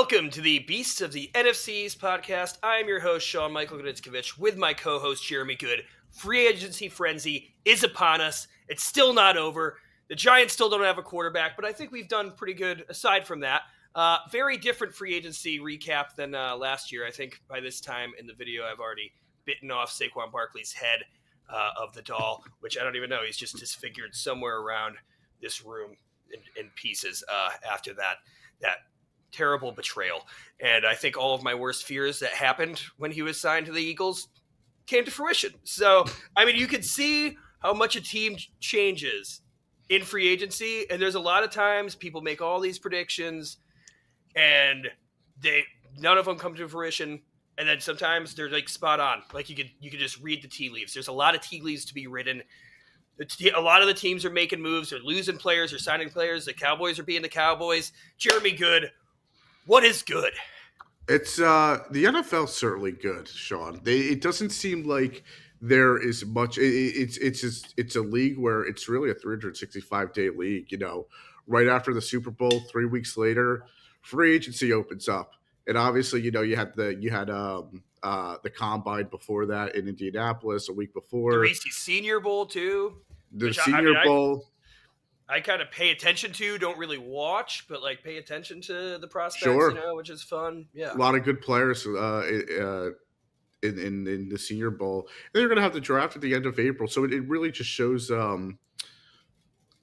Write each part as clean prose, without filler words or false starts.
Welcome to the Beasts of the NFC East podcast. I am your host, Sean Gnitzcavich, with my co-host, Jeremy Goode. Free agency frenzy is upon us. It's still not over. The Giants still don't have a quarterback, but I think we've done pretty good aside from that. Very different free agency recap than last year. I think by this time in the video, I've already bitten off Saquon Barkley's head of the doll, which I don't even know. He's just disfigured somewhere around this room in pieces after that terrible betrayal. And I think all of my worst fears that happened when he was signed to the Eagles came to fruition. So, I mean, you could see how much a team changes in free agency. And there's a lot of times people make all these predictions and none of them come to fruition. And then sometimes they're like spot on. Like you could just read the tea leaves. There's a lot of tea leaves to be written. A lot of the teams are making moves. They're losing players. They're signing players. The Cowboys are being the Cowboys. Jeremy Goode, what is good? It's the NFL certainly good, Sean. It doesn't seem like there is much. It's a league where it's really a 365-day league. You know, right after the Super Bowl, 3 weeks later, free agency opens up, and obviously, you know, you had the combine before that in Indianapolis a week before. The Reese Senior Bowl too. The Senior Bowl. I kind of pay attention to, don't really watch, but like pay attention to the prospects, Sure. You know, which is fun. Yeah. A lot of good players in the Senior Bowl. And they're going to have the draft at the end of April. So it really just shows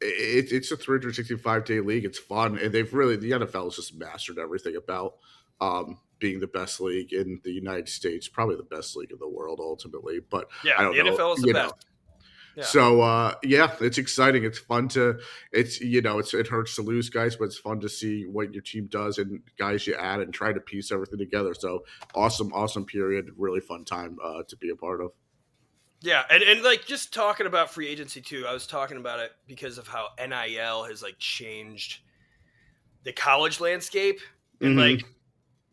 it's a 365-day league. It's fun. And the NFL has just mastered everything about being the best league in the United States, probably the best league in the world ultimately. But yeah, I don't know. NFL is the best. Yeah. So it's exciting. It's fun it hurts to lose guys, but it's fun to see what your team does and guys you add and try to piece everything together. So awesome period, really fun time to be a part of. Yeah, and like just talking about free agency too, I was talking about it because of how NIL has like changed the college landscape. And like,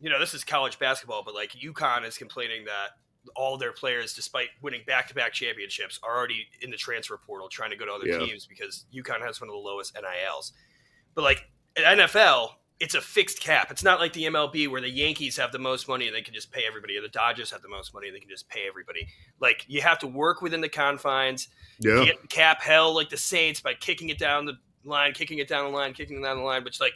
you know, this is college basketball, but like UConn is complaining that all their players, despite winning back-to-back championships, are already in the transfer portal trying to go to other teams because UConn has one of the lowest NILs. But like at NFL, it's a fixed cap. It's not like the MLB where the Yankees have the most money and they can just pay everybody, or the Dodgers have the most money and they can just pay everybody. Like you have to work within the confines. Yeah. You get cap hell like the Saints by kicking it down the line, which like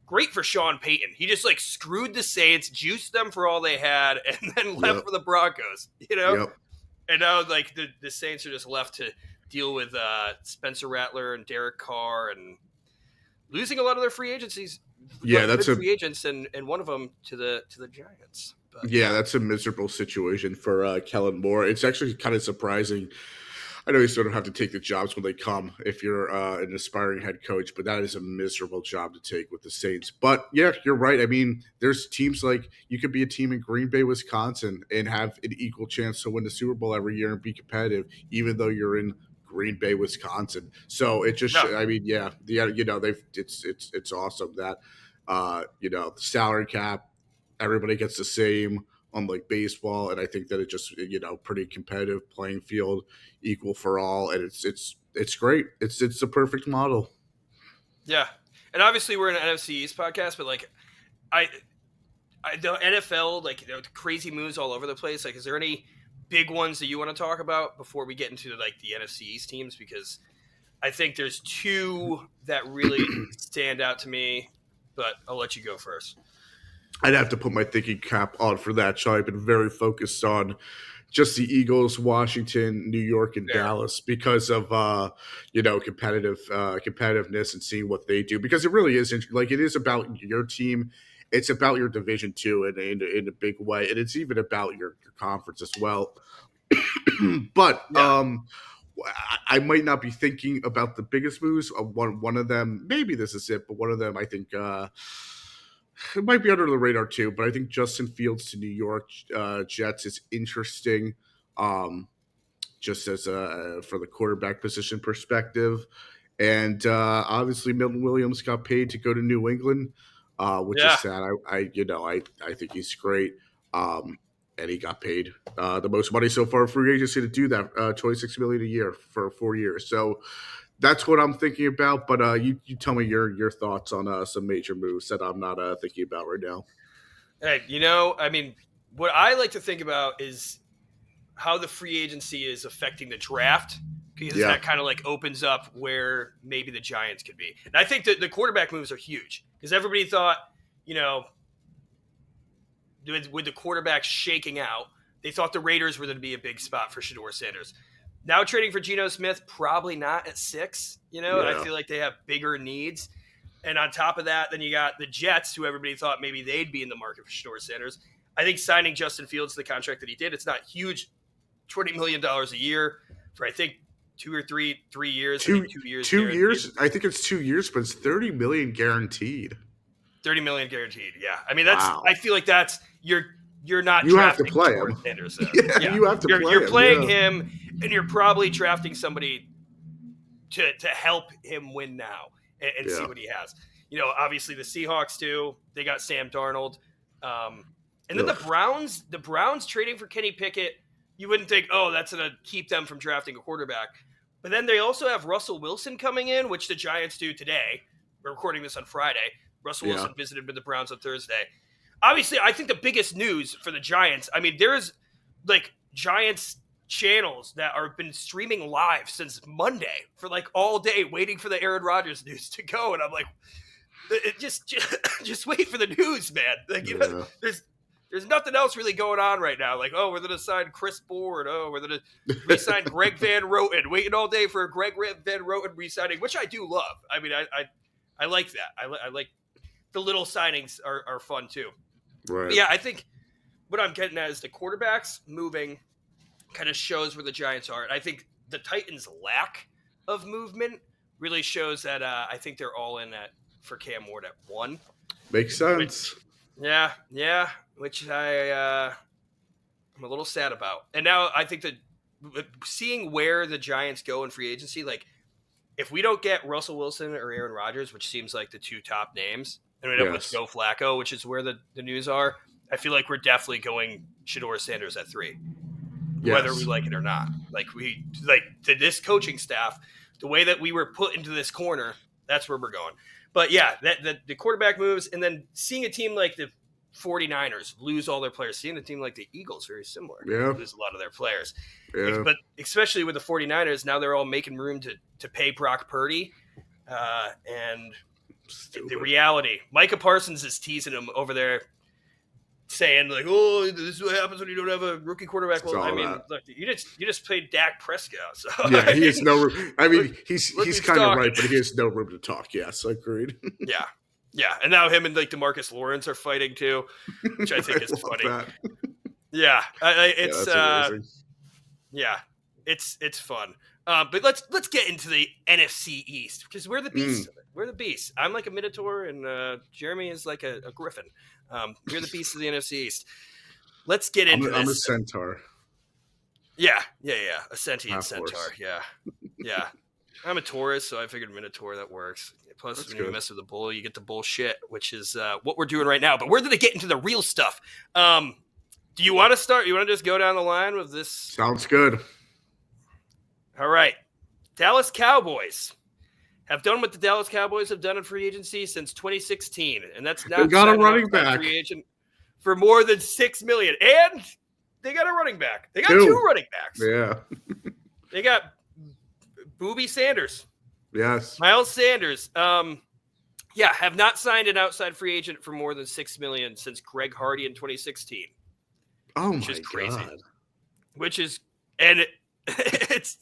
great for Sean Payton. He just like screwed the Saints, juiced them for all they had, and then left for the Broncos, you know? Yep. And now like the Saints are just left to deal with Spencer Rattler and Derek Carr and losing a lot of their free agencies. Yeah, that's free agents and one of them to the Giants. But, yeah, that's a miserable situation for Kellen Moore. It's actually kind of surprising. I know you sort of have to take the jobs when they come if you're an aspiring head coach, but that is a miserable job to take with the Saints. But, yeah, you're right. I mean, there's teams like you could be a team in Green Bay, Wisconsin, and have an equal chance to win the Super Bowl every year and be competitive, even though you're in Green Bay, Wisconsin. So it just, I mean, you know, it's awesome that, the salary cap, everybody gets the same. Unlike baseball, and I think that it just pretty competitive playing field, equal for all, and it's great. It's the perfect model. Yeah, and obviously we're an NFC East podcast, but like the NFL, like the crazy moves all over the place. Like, is there any big ones that you want to talk about before we get into like the NFC East teams? Because I think there's two that really stand out to me, but I'll let you go first. I'd have to put my thinking cap on for that. So I've been very focused on just the Eagles, Washington, New York, and Dallas because of competitiveness and seeing what they do. Because it really is like it is about your team. It's about your division too, in a big way, and it's even about your conference as well. But I might not be thinking about the biggest moves. One of them, maybe this is it, but one of them I think. It might be under the radar too, but I think Justin Fields to New York Jets is interesting, just as for the quarterback position perspective. And obviously, Milton Williams got paid to go to New England, which is sad. I think he's great, and he got paid the most money so far for free agency to do that, $26 million a year for 4 years. So. That's what I'm thinking about, but you tell me your thoughts on some major moves that I'm not thinking about right now. Hey, I mean, what I like to think about is how the free agency is affecting the draft, because Yeah. that kind of like opens up where maybe the Giants could be. And I think that the quarterback moves are huge because everybody thought, you know, with the quarterback shaking out, they thought the Raiders were going to be a big spot for Shedeur Sanders. Now trading for Geno Smith, probably not at 6. I Yeah. feel like they have bigger needs. And on top of that, then you got the Jets, who everybody thought maybe they'd be in the market for Shedeur Sanders. I think signing Justin Fields to the contract that he did, it's not huge, $20 million a year for I think 2 or 3 years. I think 2 years 2 years. I think it's 2 years, but it's $30 million guaranteed. 30 million guaranteed. Yeah. I mean, Wow. I feel like that's you're not You have to drafting play Shedeur him. Sanders there. Yeah, you have to play You're him. playing Yeah. him, and you're probably drafting somebody to help him win now and see Yeah. what he has. Obviously the Seahawks too. They got Sam Darnold, and then the Browns trading for Kenny Pickett. You wouldn't think, oh, that's going to keep them from drafting a quarterback. But then they also have Russell Wilson coming in, which the Giants do today. We're recording this on Friday. Russell Wilson visited with the Browns on Thursday. Obviously, I think the biggest news for the Giants, I mean, there's like Giants channels that are been streaming live since Monday for like all day, waiting for the Aaron Rodgers news to go. And I'm like, just wait for the news, man. Like, there's nothing else really going on right now. Like, oh, we're going to sign Chris Board. Oh, we're going to re-sign Greg Van Roten. Waiting all day for Greg Van Roten re-signing, which I do love. I mean, I like that. I like the little signings are fun too. Right. But yeah, I think what I'm getting at is the quarterbacks moving kind of shows where the Giants are. And I think the Titans' lack of movement really shows that I think they're all in for Cam Ward at 1. Makes sense. Which I'm a little sad about. And now I think that seeing where the Giants go in free agency, like if we don't get Russell Wilson or Aaron Rodgers, which seems like the 2 top names, and we end up with Joe Flacco, which is where the news are, I feel like we're definitely going Shedeur Sanders at 3, whether we like it or not. Like this coaching staff, the way that we were put into this corner, that's where we're going. But yeah, the quarterback moves, and then seeing a team like the 49ers lose all their players, seeing a team like the Eagles, very similar, lose a lot of their players. Yeah. But especially with the 49ers, now they're all making room to pay Brock Purdy. And the reality, Micah Parsons is teasing him over there, saying like, "Oh, this is what happens when you don't have a rookie quarterback." Well, I mean, look, you just played Dak Prescott, so yeah, he has no room. I mean, he's kind of right, but he has no room to talk. Yes, agreed. Yeah, and now him and like DeMarcus Lawrence are fighting too, which I think is funny. That. Yeah, it's it's fun. But let's get into the NFC East because we're the beasts of it. We're the beasts. I'm like a Minotaur, and Jeremy is like a griffin. We're the beasts of the NFC East. Let's get into this. I'm a centaur. Yeah. A sentient centaur. Yeah. I'm a Taurus, so I figured Minotaur, that works. Plus, That's when you good. mess with the bull, you get the bullshit, which is what we're doing right now. But we're going to get into the real stuff. Do you want to start? You want to just go down the line with this? Sounds good. All right. Dallas Cowboys have done what the Dallas Cowboys have done in free agency since 2016, and that's not They got a running back free agent for more than $6 million, and they got a running back. They got 2 running backs. Yeah. They got Booby Sanders. Yes. Miles Sanders. Have not signed an outside free agent for more than $6 million since Greg Hardy in 2016. Oh which my is crazy. God. Which is it's.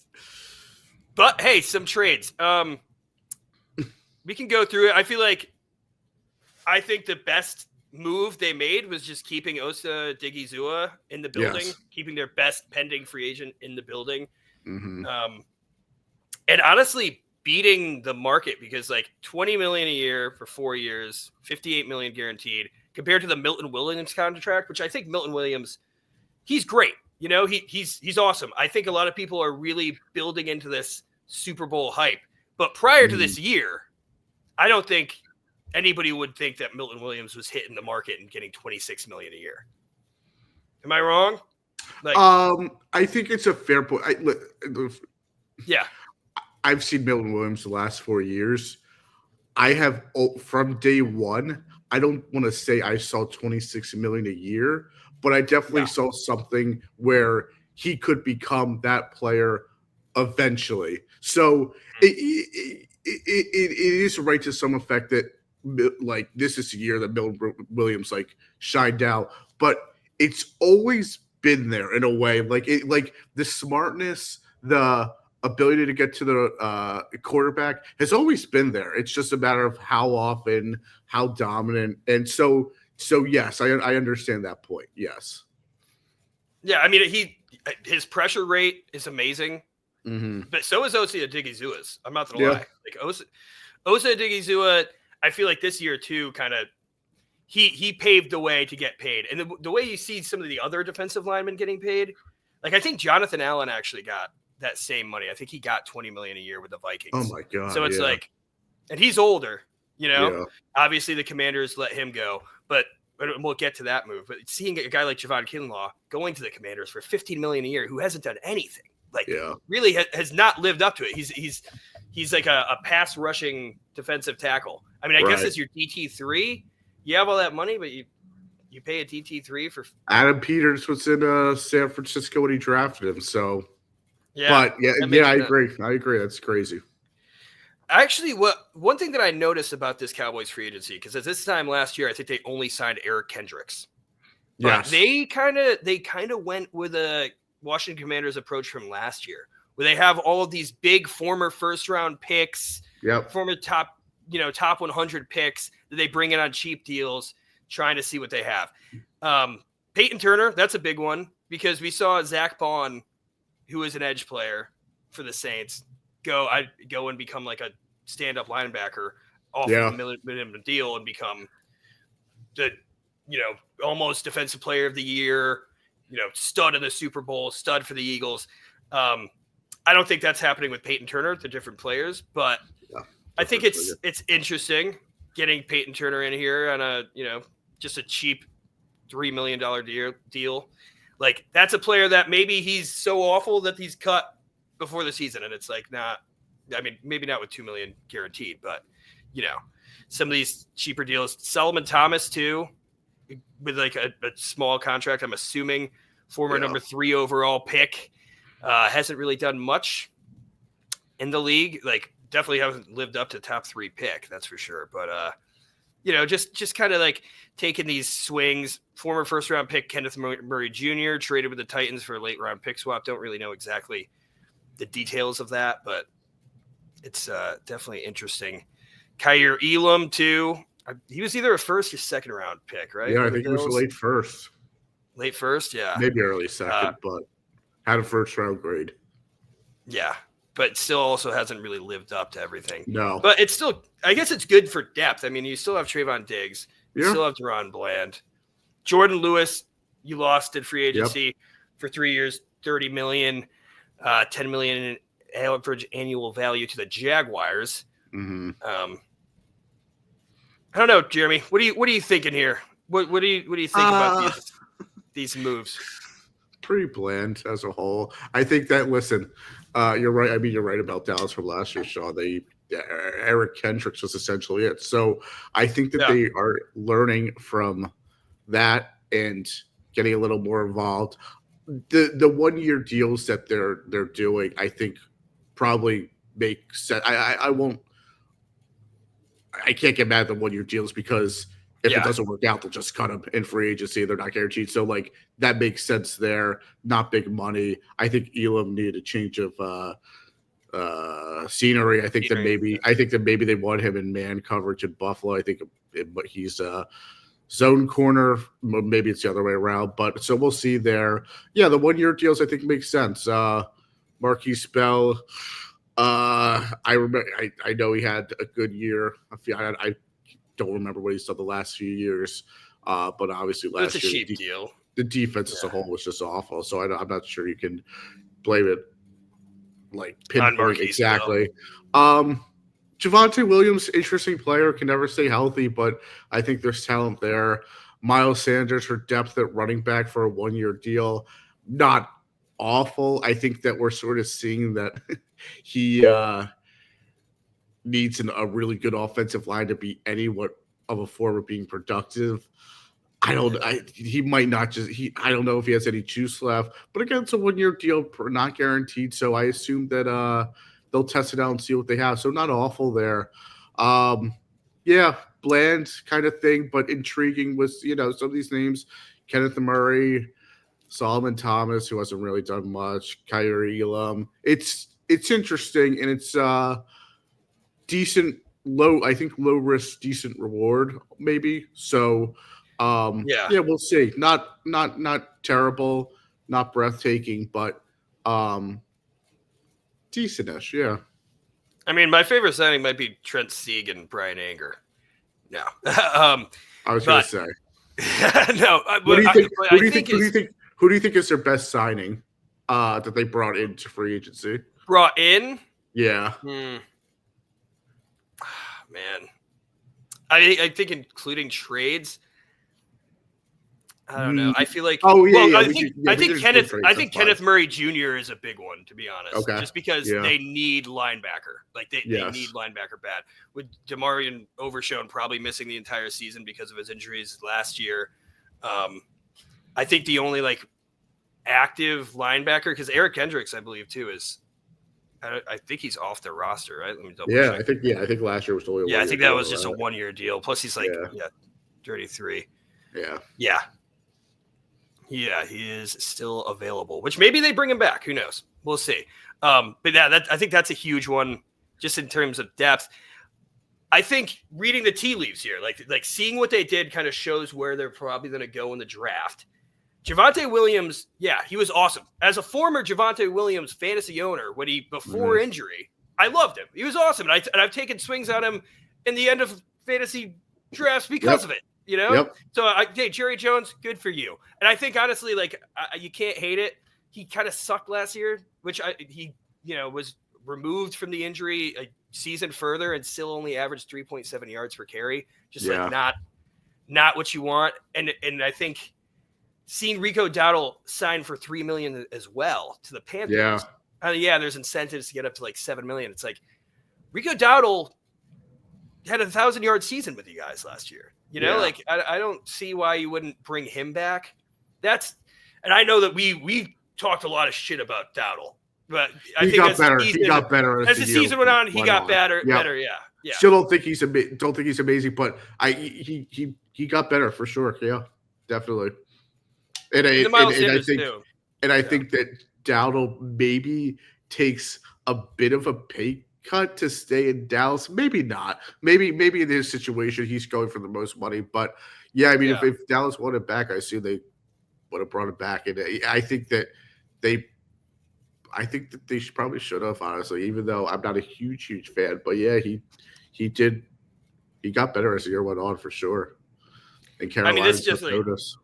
But hey, some trades. We can go through it. I think the best move they made was just keeping Osa Digizua in the building, keeping their best pending free agent in the building. Mm-hmm. And honestly, beating the market because like $20 million a year for 4 years, $58 million guaranteed, compared to the Milton Williams contract, which I think Milton Williams, he's great. He's awesome. I think a lot of people are really building into this Super Bowl hype. But prior to this year, I don't think anybody would think that Milton Williams was hitting the market and getting $26 million a year. Am I wrong? I think it's a fair point. Yeah. I've seen Milton Williams the last 4 years. I have, from day one, I don't want to say I saw 26 million a year, but I definitely saw something where he could become that player eventually. So it is right to some effect that like this is the year that Bill Williams like shined out, but it's always been there in a way. Like the smartness, the ability to get to the quarterback has always been there. It's just a matter of how often, how dominant, and so yes, I understand that point. Yes. Yeah, I mean his pressure rate is amazing, but so is Osa Odighizuwa's. I'm not gonna lie. Like Osa Odighizuwa, I feel like this year too, kind of he paved the way to get paid, and the way you see some of the other defensive linemen getting paid, like I think Jonathan Allen actually got that same money. I think he got $20 million a year with the Vikings. Oh my god! So it's like, and he's older, you know. Yeah. Obviously, the Commanders let him go, but we'll get to that move. But seeing a guy like Javon Kinlaw going to the Commanders for $15 million a year, who hasn't done anything, like really has not lived up to it. He's like a pass rushing defensive tackle. I mean, I guess as your DT3, you have all that money, but you pay a DT3 for Adam Peters was in San Francisco when he drafted him, so. Yeah, but I agree. I agree. That's crazy. Actually, one thing that I noticed about this Cowboys free agency, because at this time last year, I think they only signed Eric Kendricks. But they kind of went with a Washington Commanders approach from last year, where they have all of these big former first round picks, former top 100 picks that they bring in on cheap deals, trying to see what they have. Peyton Turner, that's a big one, because we saw Zach Bond, who is an edge player for the Saints, go and become like a stand-up linebacker off of a minimum deal and become the, almost defensive player of the year, stud in the Super Bowl, stud for the Eagles. I don't think that's happening with Peyton Turner. They're different players, but I think it's interesting getting Peyton Turner in here on a, just a cheap $3 million deal. Like, that's a player that maybe he's so awful that he's cut before the season. And it's like, maybe not with $2 million guaranteed, but, some of these cheaper deals. Solomon Thomas, too, with like a small contract, I'm assuming, former number 3 overall pick, hasn't really done much in the league. Like, definitely haven't lived up to top 3 pick, that's for sure. But, just kind of like taking these swings. Former first round pick Kenneth Murray Jr. traded with the Titans for a late round pick swap. Don't really know exactly the details of that, but it's definitely interesting. Kaiir Elam too. He was either a first or second round pick, right? Yeah, I think he was late first. Late first, yeah. Maybe early second, but had a first round grade. Yeah. But still also hasn't really lived up to everything. No. But it's still, I guess it's good for depth. I mean, you still have Trayvon Diggs. You still have Deron Bland. Jordan Lewis, you lost in free agency for 3 years, $30 million, $10 million in average annual value to the Jaguars. Mm-hmm. I don't know, Jeremy. What are you thinking here? What do you think about these moves? Pretty bland as a whole. I think that, listen, you're right. I mean, you're right about Dallas from last year, Sean. Eric Kendricks was essentially it. So I think that they are learning from that and getting a little more involved. The 1 year deals that they're doing, I think, probably make sense. I can't get mad at the 1 year deals, because if it doesn't work out, they'll just cut them in free agency. They're not guaranteed. So, like, that makes sense there. Not big money. I think Elam needed a change of scenery. I think that maybe they want him in man coverage in Buffalo. I think but he's a zone corner. Maybe it's the other way around. But so we'll see there. Yeah, the 1 year deals I think make sense. Marquise Bell. I remember. I know he had a good year. I don't remember what he's done the last few years, but obviously last year cheap deal. The defense as a whole was just awful. So I'm not sure you can blame it like pinpoint exactly. Javonte Williams, interesting player, can never stay healthy, but I think there's talent there. Miles Sanders for depth at running back for a 1 year deal, not awful. I think that we're sort of seeing that he needs a really good offensive line to beat of a form of being productive. He might not I don't know if he has any juice left, but again, it's a 1-year deal, not guaranteed. So I assume that they'll test it out and see what they have. So not awful there. Yeah, bland kind of thing, but intriguing with, some of these names, Kenneth Murray, Solomon Thomas, who hasn't really done much, Kyrie Elam. It's interesting, and it's decent, I think low risk, decent reward, maybe. So yeah, we'll see. Not terrible, not breathtaking, but decentish, yeah. I mean, my favorite signing might be Trent Sieg and Brian Anger. No. I was going to say. No. Who do you think is their best signing that they brought into free agency? Brought in? Yeah. Man. I think including trades, I don't know. I feel like I think Kenneth Murray Jr. is a big one, to be honest. Okay. Just because they need linebacker. Like they need linebacker bad. With Jamarian Overshown probably missing the entire season because of his injuries last year. I think the only active linebacker, because Eric Kendricks, I believe too, is I think he's off the roster, right? Let me double check. I think last year was only I think that was just a 1-year deal. Plus he's 33. Yeah. Yeah, he is still available, which maybe they bring him back. Who knows? We'll see. But I think that's a huge one just in terms of depth. I think reading the tea leaves here, like seeing what they did kind of shows where they're probably going to go in the draft. Javonte Williams, he was awesome. As a former Javonte Williams fantasy owner, before injury, I loved him. He was awesome. And I've taken swings on him in the end of fantasy drafts because of it. So hey, Jerry Jones, good for you. And I think honestly, you can't hate it. He kind of sucked last year, which he was removed from the injury a season further and still only averaged 3.7 yards per carry. Just not what you want. And I think seeing Rico Dowdle sign for $3 million as well to the Panthers. There's incentives to get up to $7 million. It's like Rico Dowdle had a 1,000-yard season with you guys last year. I don't see why you wouldn't bring him back. And I know that we talked a lot of shit about Dowdle, but I think he got better as the season went on. He got better. Yeah. Still don't think he's amazing, but he got better for sure. Yeah, definitely. And I think that Dowdle maybe takes a bit of a pay cut to stay in Dallas. Maybe not. Maybe in this situation he's going for the most money. But if Dallas wanted back, I assume they would have brought it back. And I think that they should have, honestly, even though I'm not a huge fan. But he got better as the year went on for sure. And Carolina took notice.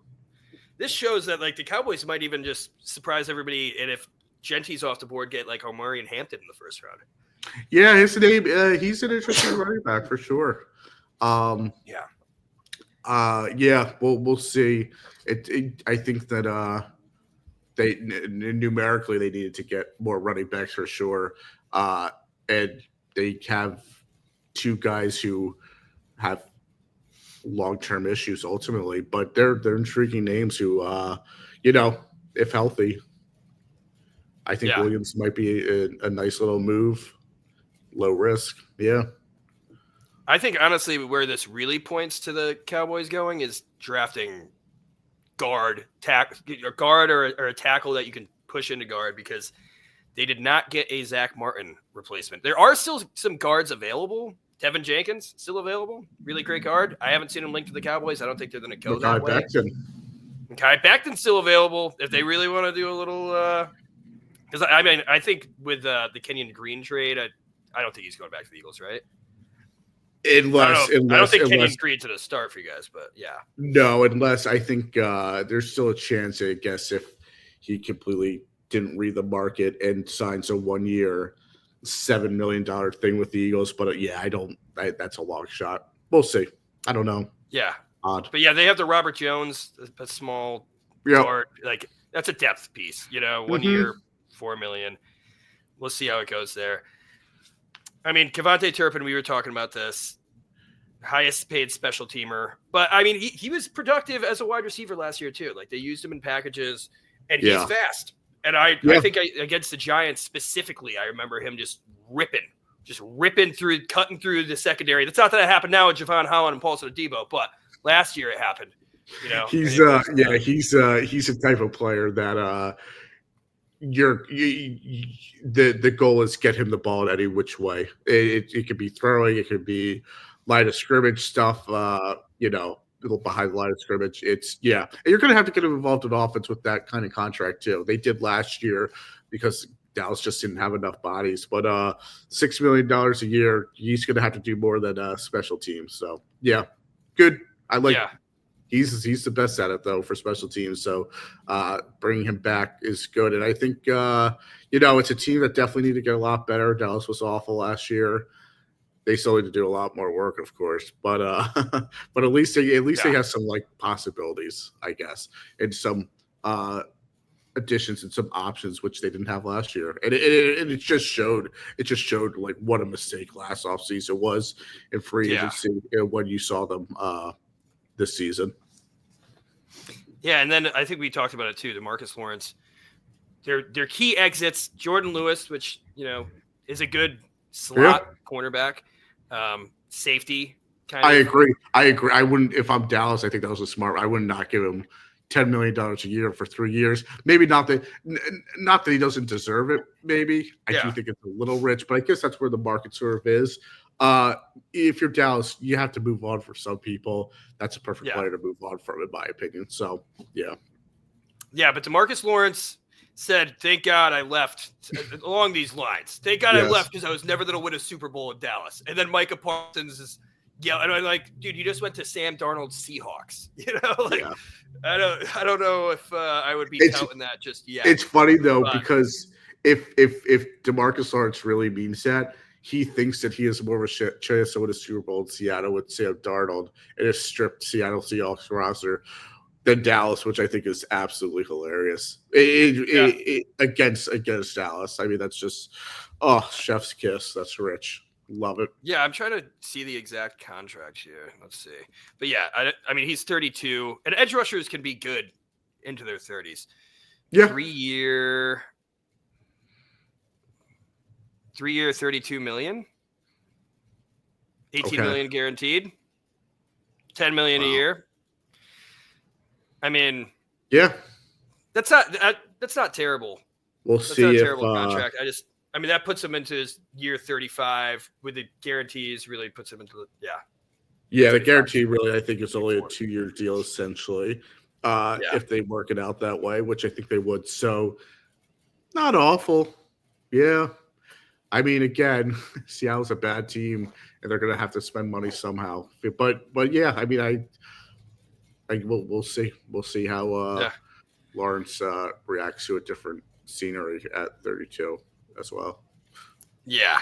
This shows that the Cowboys might even just surprise everybody, and if Genty's off the board, get Omari and Hampton in the first round. Yeah, his name. He's an interesting running back for sure. We'll see. I think that they numerically they needed to get more running backs for sure, and they have two guys who have long-term issues ultimately, but they're intriguing names who, if healthy, I think Williams might be a nice little move, low risk. Yeah. I think honestly where this really points to the Cowboys going is drafting guard or a tackle that you can push into guard, because they did not get a Zach Martin replacement. There are still some guards available. Tevin Jenkins still available. Really great guard. I haven't seen him linked to the Cowboys. I don't think they're going to go that way. Becton's still available if they really want to do a little. Because I think with the Kenyon Green trade, I don't think he's going back to the Eagles, right? I don't think Kenyon Green's going to start for you guys, but yeah. No, unless I think there's still a chance. I guess if he completely didn't read the market and signs a 1-year. $7 million thing with the Eagles, but that's a long shot. We'll see. I don't know. Yeah. Odd. But yeah, they have the Robert Jones, a small guard. That's a depth piece, 1 year, $4 million. We'll see how it goes there. I mean, Kevontae Turpin, we were talking about this. highest paid special teamer. But I mean, he was productive as a wide receiver last year too. Like they used him in packages, and he's fast. And I think against the Giants specifically, I remember him just ripping through, cutting through the secondary. That's not that it happened now with Javon Holland and Paulson Adebo, but last year it happened. You know, he's a type of player that the goal is get him the ball in any which way. It could be throwing, it could be line of scrimmage stuff. Little behind the line of scrimmage. And you're going to have to get him involved in offense with that kind of contract too. They did last year because Dallas just didn't have enough bodies. But $6 million a year, he's going to have to do more than special teams. So yeah, good. I like. Yeah. He's the best at it though for special teams. So bringing him back is good. And I think it's a team that definitely need to get a lot better. Dallas was awful last year. They still need to do a lot more work, of course, but at least they have some like possibilities, I guess, and some additions and some options which they didn't have last year, and it just showed like what a mistake last offseason was in free agency when you saw them this season. Yeah, and then I think we talked about it too. DeMarcus Lawrence, their key exits, Jordan Lewis, which is a good slot cornerback. Safety kind of. I agree. I wouldn't, if I'm Dallas, I think that was a smart. I would not give him $10 million a year for 3 years. Maybe not that he doesn't deserve it. Maybe I do think it's a little rich, but I guess that's where the market sort of is. If you're Dallas, you have to move on for some people. That's a perfect player to move on from, in my opinion. So yeah. But DeMarcus Lawrence said, "Thank God I left," along these lines. "Thank God I left because I was never going to win a Super Bowl in Dallas." And then Micah Parsons is and I'm like, dude, you just went to Sam Darnold's Seahawks. I don't know if I would be counting that just yet. It's funny though because if DeMarcus Lawrence really means that, he thinks that he has more of a chance to win a Super Bowl in Seattle with Sam Darnold and a stripped Seattle Seahawks roster than Dallas, which I think is absolutely hilarious. Against Dallas. I mean, that's just chef's kiss. That's rich. Love it. Yeah, I'm trying to see the exact contract here. Let's see. But yeah, I mean, he's 32, and edge rushers can be good into their 30s. Yeah. 3 year, $32 million. $18 million guaranteed. $10 million a year. I mean, that's not terrible. That's see not a terrible contract. I mean, that puts him into his year 35 with the guarantees. Really puts him into the guarantee. Really, I think it's only a 2-year deal essentially. If they work it out that way, which I think they would. So, not awful. Yeah. I mean, again, Seattle's a bad team, and they're going to have to spend money somehow. But yeah, I mean, we'll see. We'll see how Lawrence reacts to a different scenery at 32 as well. Yeah.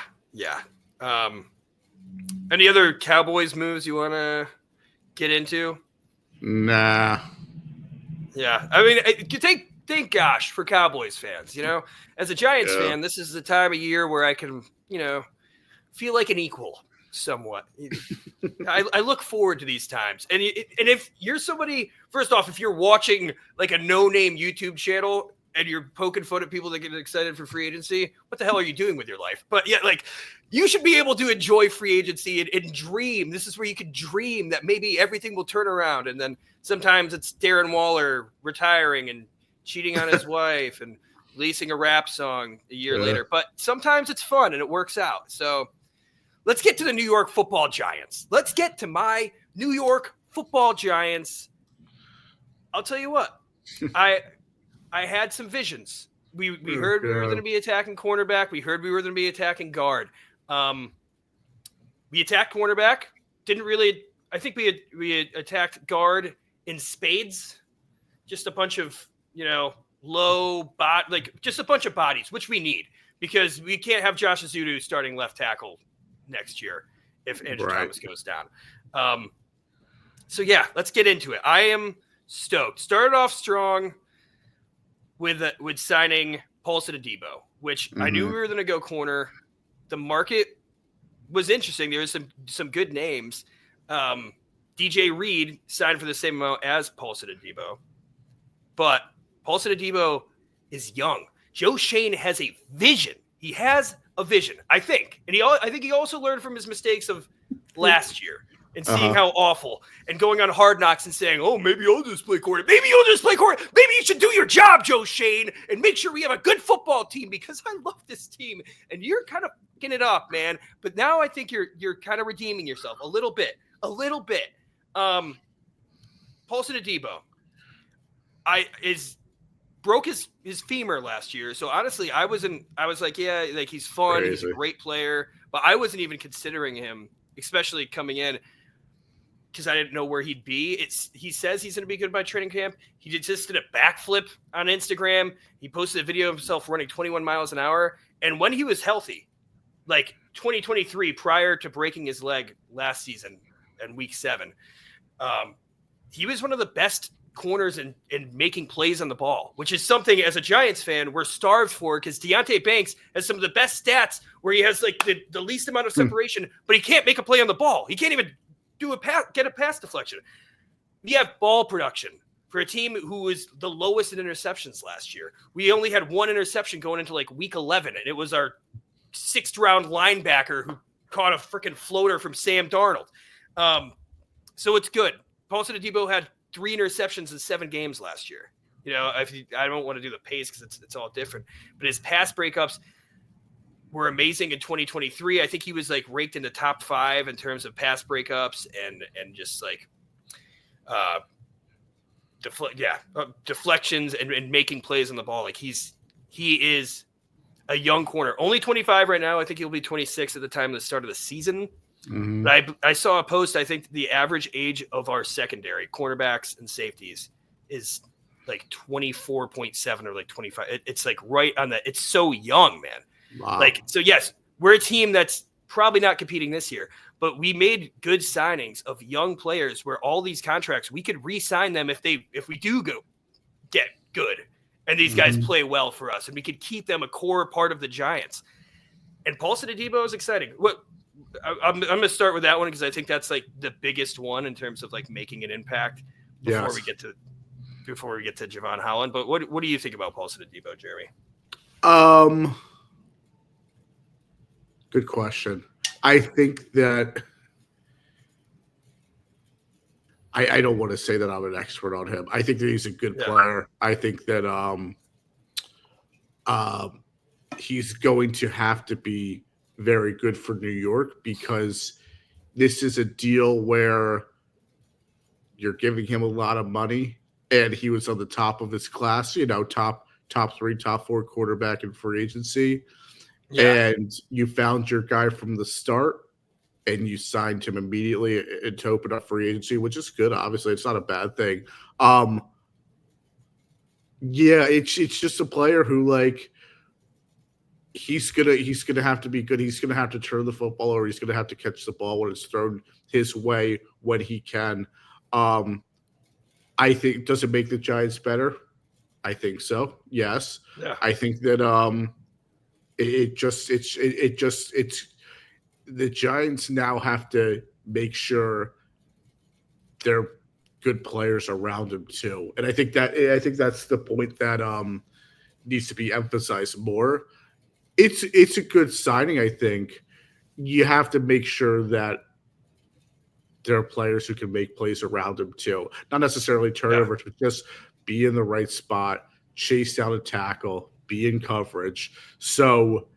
Any other Cowboys moves you want to get into? Nah. Yeah, I mean, thank gosh for Cowboys fans. As a Giants fan, this is the time of year where I can, feel like an equal somewhat. I look forward to these times. And if you're somebody, first off, if you're watching like a no-name YouTube channel and you're poking fun at people that get excited for free agency, what the hell are you doing with your life? But yeah, like you should be able to enjoy free agency and dream. This is where you can dream that maybe everything will turn around. And then sometimes it's Darren Waller retiring and cheating on his wife and releasing a rap song a year later. But sometimes it's fun and it works out. So let's get to the New York Football Giants. Let's get to my New York Football Giants. I'll tell you what, I had some visions. We heard we were going to be attacking cornerback. We heard we were going to be attacking guard. We attacked cornerback. Didn't really. I think we attacked guard in spades. Just a bunch of just a bunch of bodies, which we need because we can't have Josh Azudu starting left tackle next year if Andrew Thomas goes down. So yeah, let's get into it. I am stoked. Started off strong with signing Paulson Adebo, which I knew we were going to go corner. The market was interesting. There was some good names. DJ Reed signed for the same amount as Paulson Adebo, but Paulson Adebo is young. Joe Shane has a vision. He has a vision, I think, and I think he also learned from his mistakes of last year and seeing how awful and going on Hard Knocks and saying, "Oh, maybe I'll just play quarterback. Maybe you'll just play quarterback. Maybe you should do your job, Joe Shane, and make sure we have a good football team because I love this team." And you're kind of fucking it up, man. But now I think you're kind of redeeming yourself a little bit. Paulson Adebo, broke his femur last year. So honestly, I was like, yeah, like he's fun. Crazy. He's a great player, but I wasn't even considering him, especially coming in because I didn't know where he'd be. He says he's going to be good by training camp. He just did a backflip on Instagram. He posted a video of himself running 21 miles an hour. And when he was healthy, like 2023, prior to breaking his leg last season in week 7, he was one of the best corners in making plays on the ball, which is something as a Giants fan we're starved for because Deonte Banks has some of the best stats where he has like the least amount of separation, but he can't make a play on the ball. He can't even get a pass deflection. We have ball production for a team who was the lowest in interceptions last year. We only had one interception going into like week 11, and it was our 6th round linebacker who caught a freaking floater from Sam Darnold. So it's good. Paulson Adebo had 3 interceptions in 7 games last year. You know, I don't want to do the pace because it's all different, but his pass breakups were amazing in 2023. I think he was like ranked in the top 5 in terms of pass breakups and just like deflections and making plays on the ball. Like he is a young corner, only 25 right now. I think he'll be 26 at the time of the start of the season. Mm-hmm. But I saw a post. I think the average age of our secondary cornerbacks and safeties is like 24.7 or like 25. It's like right on that. It's so young, man. Wow. Like, so yes, we're a team that's probably not competing this year, but we made good signings of young players where all these contracts, we could re-sign them if we do get good and these guys play well for us, and we could keep them a core part of the Giants. And Paulson Adebo is exciting. I'm going to start with that one because I think that's like the biggest one in terms of like making an impact before we get to Javon Holland. But what do you think about Paulson Adebo, Jeremy? Good question. I think that I don't want to say that I'm an expert on him. I think that he's a good player. I think that he's going to have to be very good for New York because this is a deal where you're giving him a lot of money, and he was on the top of his class, you know, top 3, top 4 quarterback in free agency. Yeah. And you found your guy from the start and you signed him immediately to open up free agency, which is good. Obviously, it's not a bad thing. It's just a player who, like, he's gonna have to be good. He's gonna have to turn the football, or he's gonna have to catch the ball when it's thrown his way when he can. I think, does it make the Giants better? I think so. Yes. Yeah. I think that it's the Giants now have to make sure they're good players around him too. And I think that's the point that needs to be emphasized more. It's a good signing. I think you have to make sure that there are players who can make plays around him too. Not necessarily turnovers, but just be in the right spot, chase down a tackle, be in coverage. So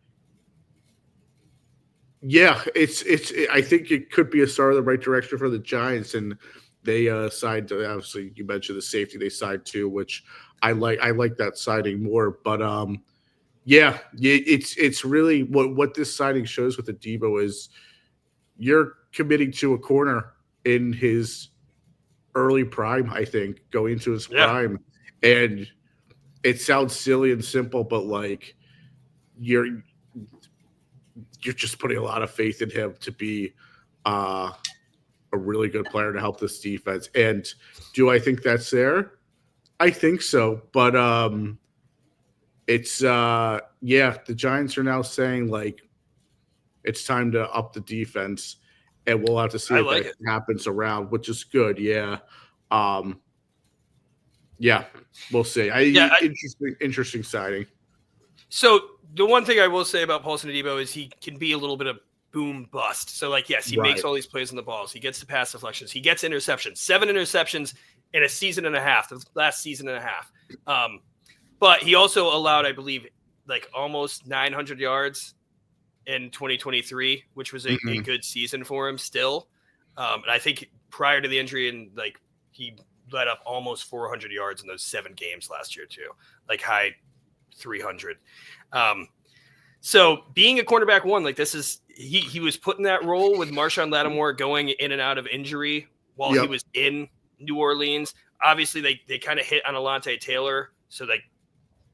yeah, I think it could be a start in the right direction for the Giants, and they signed, obviously you mentioned the safety they signed too, which I like that signing more. But it's really what this signing shows with Adebo is you're committing to a corner in his early prime, I think, going into his prime. And it sounds silly and simple, but like you're just putting a lot of faith in him to be a really good player to help this defense. And do I think that's there? I think so. But it's the Giants are now saying like it's time to up the defense. and we'll have to see I if like that it. happens around, which is good. Yeah. Um, yeah, we'll see. Yeah. Interesting signing. So the one thing I will say about Paulson Adebo is he can be a little bit of boom bust. So like, yes, he makes Right. all these plays on the balls. He gets the pass deflections. He gets interceptions. 7 interceptions in a season and a half, the last season and a half. But he also allowed, I believe, like almost 900 yards in 2023, which was a good season for him still. And I think prior to the injury, and like he let up almost 400 yards in those 7 games last year too, like high 300. So being a cornerback one, like this is he was put in that role with Marshawn Lattimore going in and out of injury while he was in New Orleans. Obviously, they kind of hit on Alontae Taylor, so like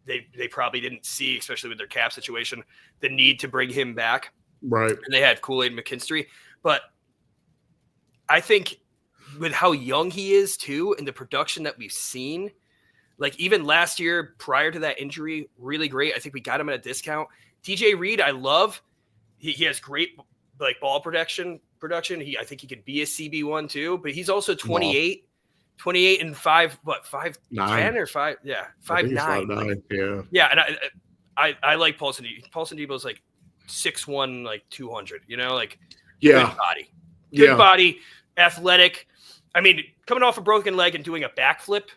they probably didn't see, especially with their cap situation, the need to bring him back. Right. And they had Kool-Aid McKinstry. But I think with how young he is too and the production that we've seen, like even last year prior to that injury, really great. I think we got him at a discount. DJ Reed, I love. He has great like ball production. I think he could be a CB1 too, but he's also 28 and 5'10" or 5, yeah, 5'9". Like, yeah, and I like Paulson. Paulson Debo's like 6'1", like 200. You know, like good body, athletic. I mean, coming off a broken leg and doing a backflip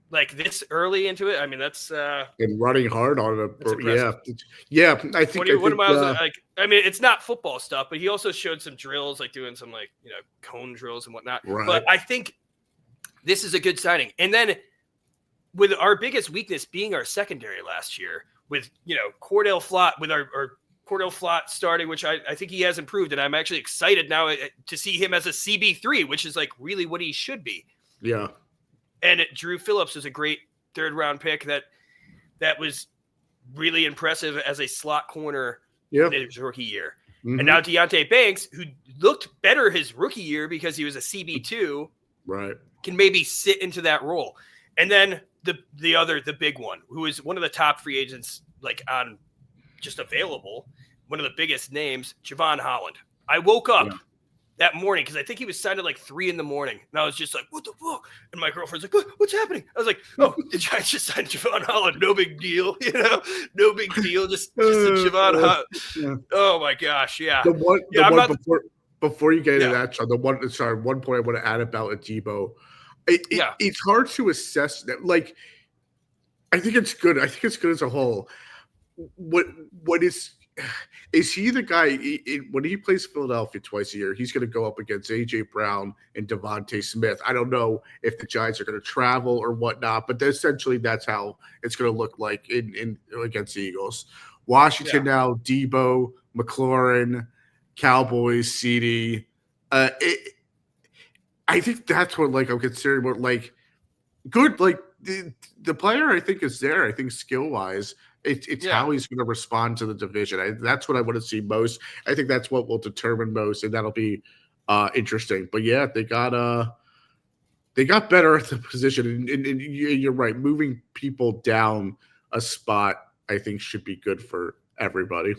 like this early into it, I mean that's and running hard on it. Yeah. I think 21 miles. I mean, it's not football stuff, but he also showed some drills, like doing some like cone drills and whatnot. Right. But I think this is a good signing. And then with our biggest weakness being our secondary last year, with Cordell Flott, with our Cordell Flott starting, which I think he has improved, and I'm actually excited now to see him as a CB3, which is like really what he should be. Yeah. And Drew Phillips was a great 3rd round pick that was really impressive as a slot corner in his rookie year. Mm-hmm. And now Deonte Banks, who looked better his rookie year because he was a CB2, right, can maybe sit into that role. And then the big one, who is one of the top free agents like on just available, one of the biggest names, Javon Holland. I woke up that morning because I think he was signed at like 3 a.m. and I was just like, what the fuck? And my girlfriend's like, what's happening? I was like, oh, the Giants just signed Javon Holland. No big deal. No big deal. Just a Javon Holland. Yeah. Oh my gosh. Yeah. Before you get into that, Sean, one point I want to add about Adebo. It's hard to assess that. Like, I think it's good. I think it's good as a whole. What is he the guy when he plays Philadelphia twice a year? He's going to go up against AJ Brown and Devontae Smith. I don't know if the Giants are going to travel or whatnot, but essentially that's how it's going to look like in against the Eagles. Washington now, Debo, McLaurin, Cowboys, CD. I think that's what I'm considering more good. The player I think is there. I think skill wise. It's how he's going to respond to the division. That's what I want to see most. I think that's what will determine most, and that'll be interesting. But yeah, they got better at the position, and you're right. Moving people down a spot, I think, should be good for everybody.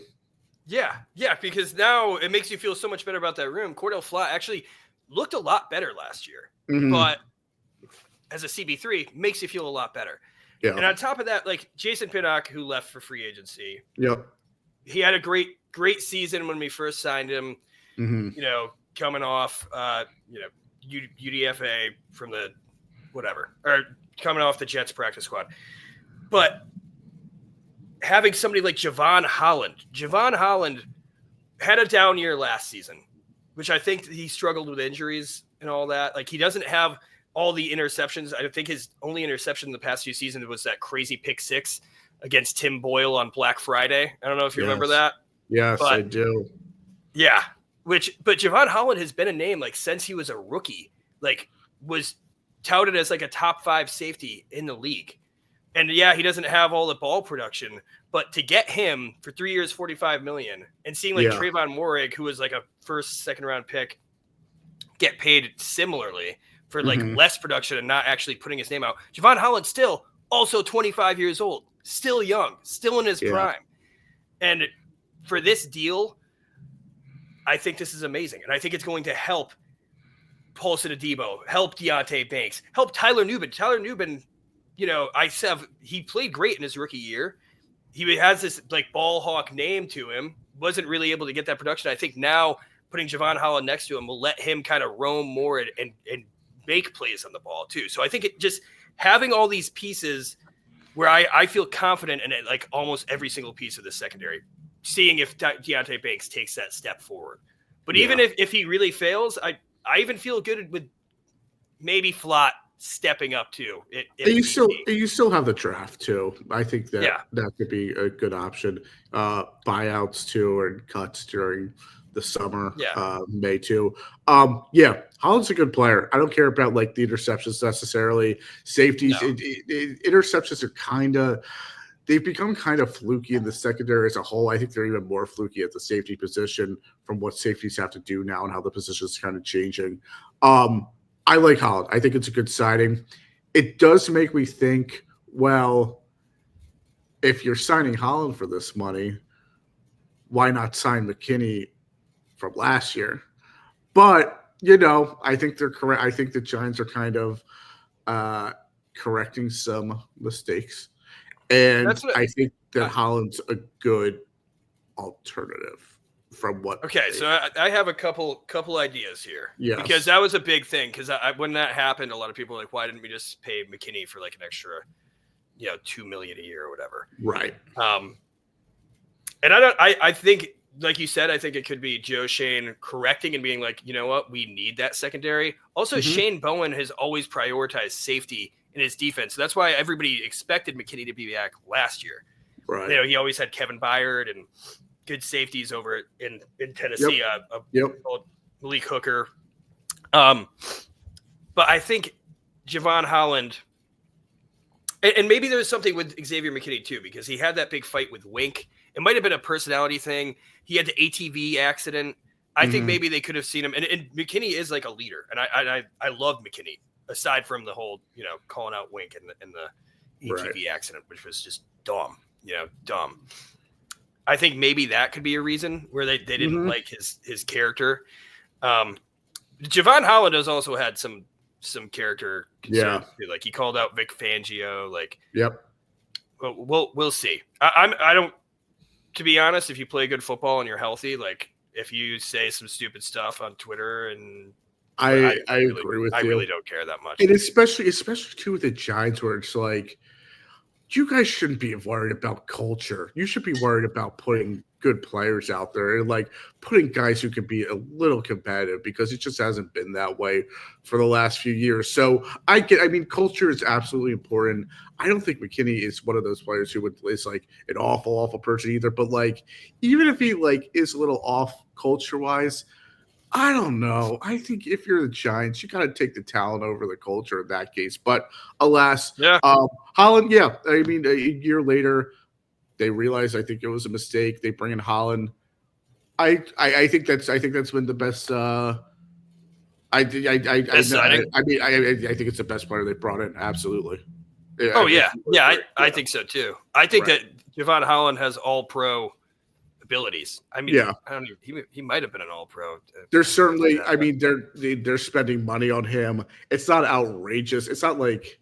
Yeah, because now it makes you feel so much better about that room. Cordell Flott actually looked a lot better last year, but as a CB3, makes you feel a lot better. Yeah. And on top of that, like Jason Pinnock, who left for free agency, he had a great season when we first signed him. Coming off, UDFA from the coming off the Jets practice squad, but having somebody like Javon Holland had a down year last season, which I think he struggled with injuries and all that. Like he doesn't have all the interceptions. I think his only interception in the past few seasons was that crazy pick 6 against Tim Boyle on Black Friday. I don't know if you remember that. Yes, I do. Yeah. But Javon Holland has been a name like since he was a rookie, like was touted as like a top 5 safety in the league. And he doesn't have all the ball production, but to get him for 3 years, $45 million, and seeing like Trayvon Moehrig, who was like a first, 2nd round pick, get paid similarly for like less production and not actually putting his name out. Javon Holland still also 25 years old, still young, still in his prime. And for this deal, I think this is amazing. And I think it's going to help Paulson Adebo, help Deontay Banks, help Tyler Nubin. Tyler Nubin, he played great in his rookie year. He has this like ball hawk name to him, wasn't really able to get that production. I think now putting Javon Holland next to him will let him kind of roam more and make plays on the ball too. So I think it just having all these pieces where I feel confident in it, like almost every single piece of the secondary, seeing if Deontay Banks takes that step forward. But even if he really fails, I even feel good with maybe Flott stepping up too. You still have the draft too. I think that could be a good option. Buyouts too, or cuts during the summer, May too. Holland's a good player. I don't care about like the interceptions necessarily. Safeties, interceptions are they've become kind of fluky in the secondary as a whole. I think they're even more fluky at the safety position from what safeties have to do now and how the position is kind of changing. I like Holland. I think it's a good signing. It does make me think, well, if you're signing Holland for this money, why not sign McKinney from last year? But, I think they're correct. I think the Giants are kind of correcting some mistakes. And I think that Holland's a good alternative from what. Okay, so I have a couple ideas here. Yeah. Because that was a big thing. Because when that happened, a lot of people were like, why didn't we just pay McKinney for like an extra, $2 million a year or whatever? Right. And I think, like you said, I think it could be Joe Schoen correcting and being like, you know what, we need that secondary. Also, Shane Bowen has always prioritized safety in his defense. So that's why everybody expected McKinney to be back last year. Right. He always had Kevin Byard and good safeties over in Tennessee. Malik Hooker. But I think Javon Holland, and maybe there was something with Xavier McKinney too, because he had that big fight with Wink. It might have been a personality thing. He had the ATV accident. I think maybe they could have seen him. And McKinney is like a leader. And I love McKinney, aside from the whole, calling out Wink in the ATV accident, which was just dumb. Dumb. I think maybe that could be a reason where they didn't like his character. Javon Holland has also had some character concerns too. Like he called out Vic Fangio. Like, we'll see. I don't. To be honest, if you play good football and you're healthy, like if you say some stupid stuff on Twitter, and I agree with you. I really don't care that much. And especially too with the Giants, where it's like, you guys shouldn't be worried about culture. You should be worried about putting good players out there and like putting guys who can be a little competitive, because it just hasn't been that way for the last few years. So culture is absolutely important. I don't think McKinney is one of those players who is like an awful person either. But like, even if he like is a little off culture wise, I don't know. I think if you're the Giants, you got to take the talent over the culture in that case. But alas, Holland, a year later, they realized, I think it was a mistake. They bring in Holland. I think that's been the best. I think it's the best player they brought in. Absolutely. I think so too. I think that Javon Holland has all pro abilities. I don't even, he might have been an all-pro. There's certainly, they're spending money on him. It's not outrageous. It's not like,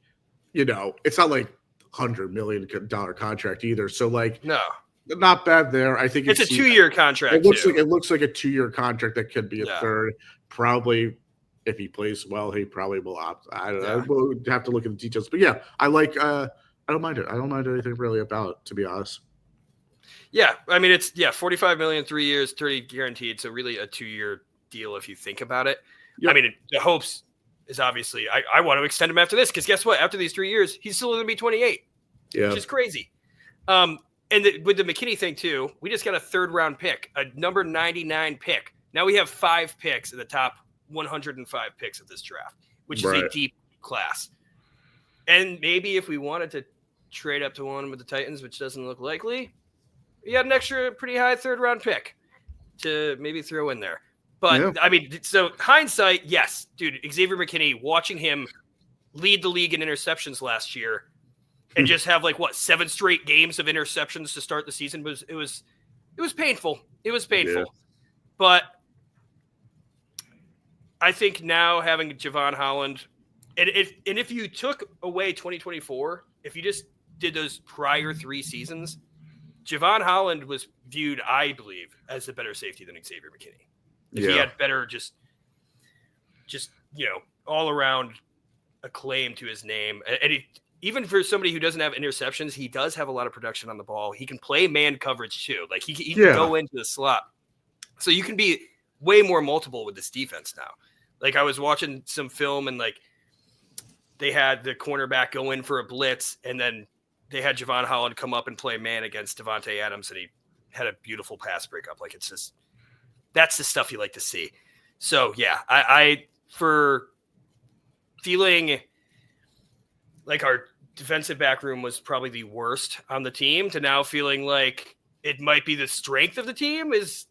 it's not like $100 million contract either. So like, no, not bad there. I think it's a 2-year contract. It looks like a 2-year contract that could be a third. Probably, if he plays well, he probably will opt. I don't know. We'll have to look at the details. But yeah, I like. I don't mind it. I don't mind anything really about it, to be honest. Yeah, it's $45 million, 3 years, 30 guaranteed. So really a 2-year deal if you think about it. Yep. The hopes is obviously I want to extend him after this, because guess what? After these 3 years, he's still going to be 28. Yeah, which is crazy. And with the McKinney thing too, we just got a 3rd-round pick, a number 99 pick. Now we have 5 picks in the top 105 picks of this draft, which is a deep class. And maybe if we wanted to trade up to one with the Titans, which doesn't look likely, you had an extra pretty high 3rd-round pick to maybe throw in there. But, so hindsight, yes, dude, Xavier McKinney, watching him lead the league in interceptions last year and just have 7 straight games of interceptions to start the season, it was painful. It was painful. Yeah. But I think now having Javon Holland, and if you took away 2024, if you just did those prior 3 seasons, Javon Holland was viewed, I believe, as a better safety than Xavier McKinney. If he had better just all around acclaim to his name, and even for somebody who doesn't have interceptions, he does have a lot of production on the ball. He can play man coverage too. Like he can go into the slot. So you can be way more multiple with this defense now. Like I was watching some film and like they had the cornerback go in for a blitz and then they had Javon Holland come up and play man against Devontae Adams and he had a beautiful pass breakup. Like it's just, that's the stuff you like to see. So yeah, I for feeling like our defensive back room was probably the worst on the team to now feeling like it might be the strength of the team is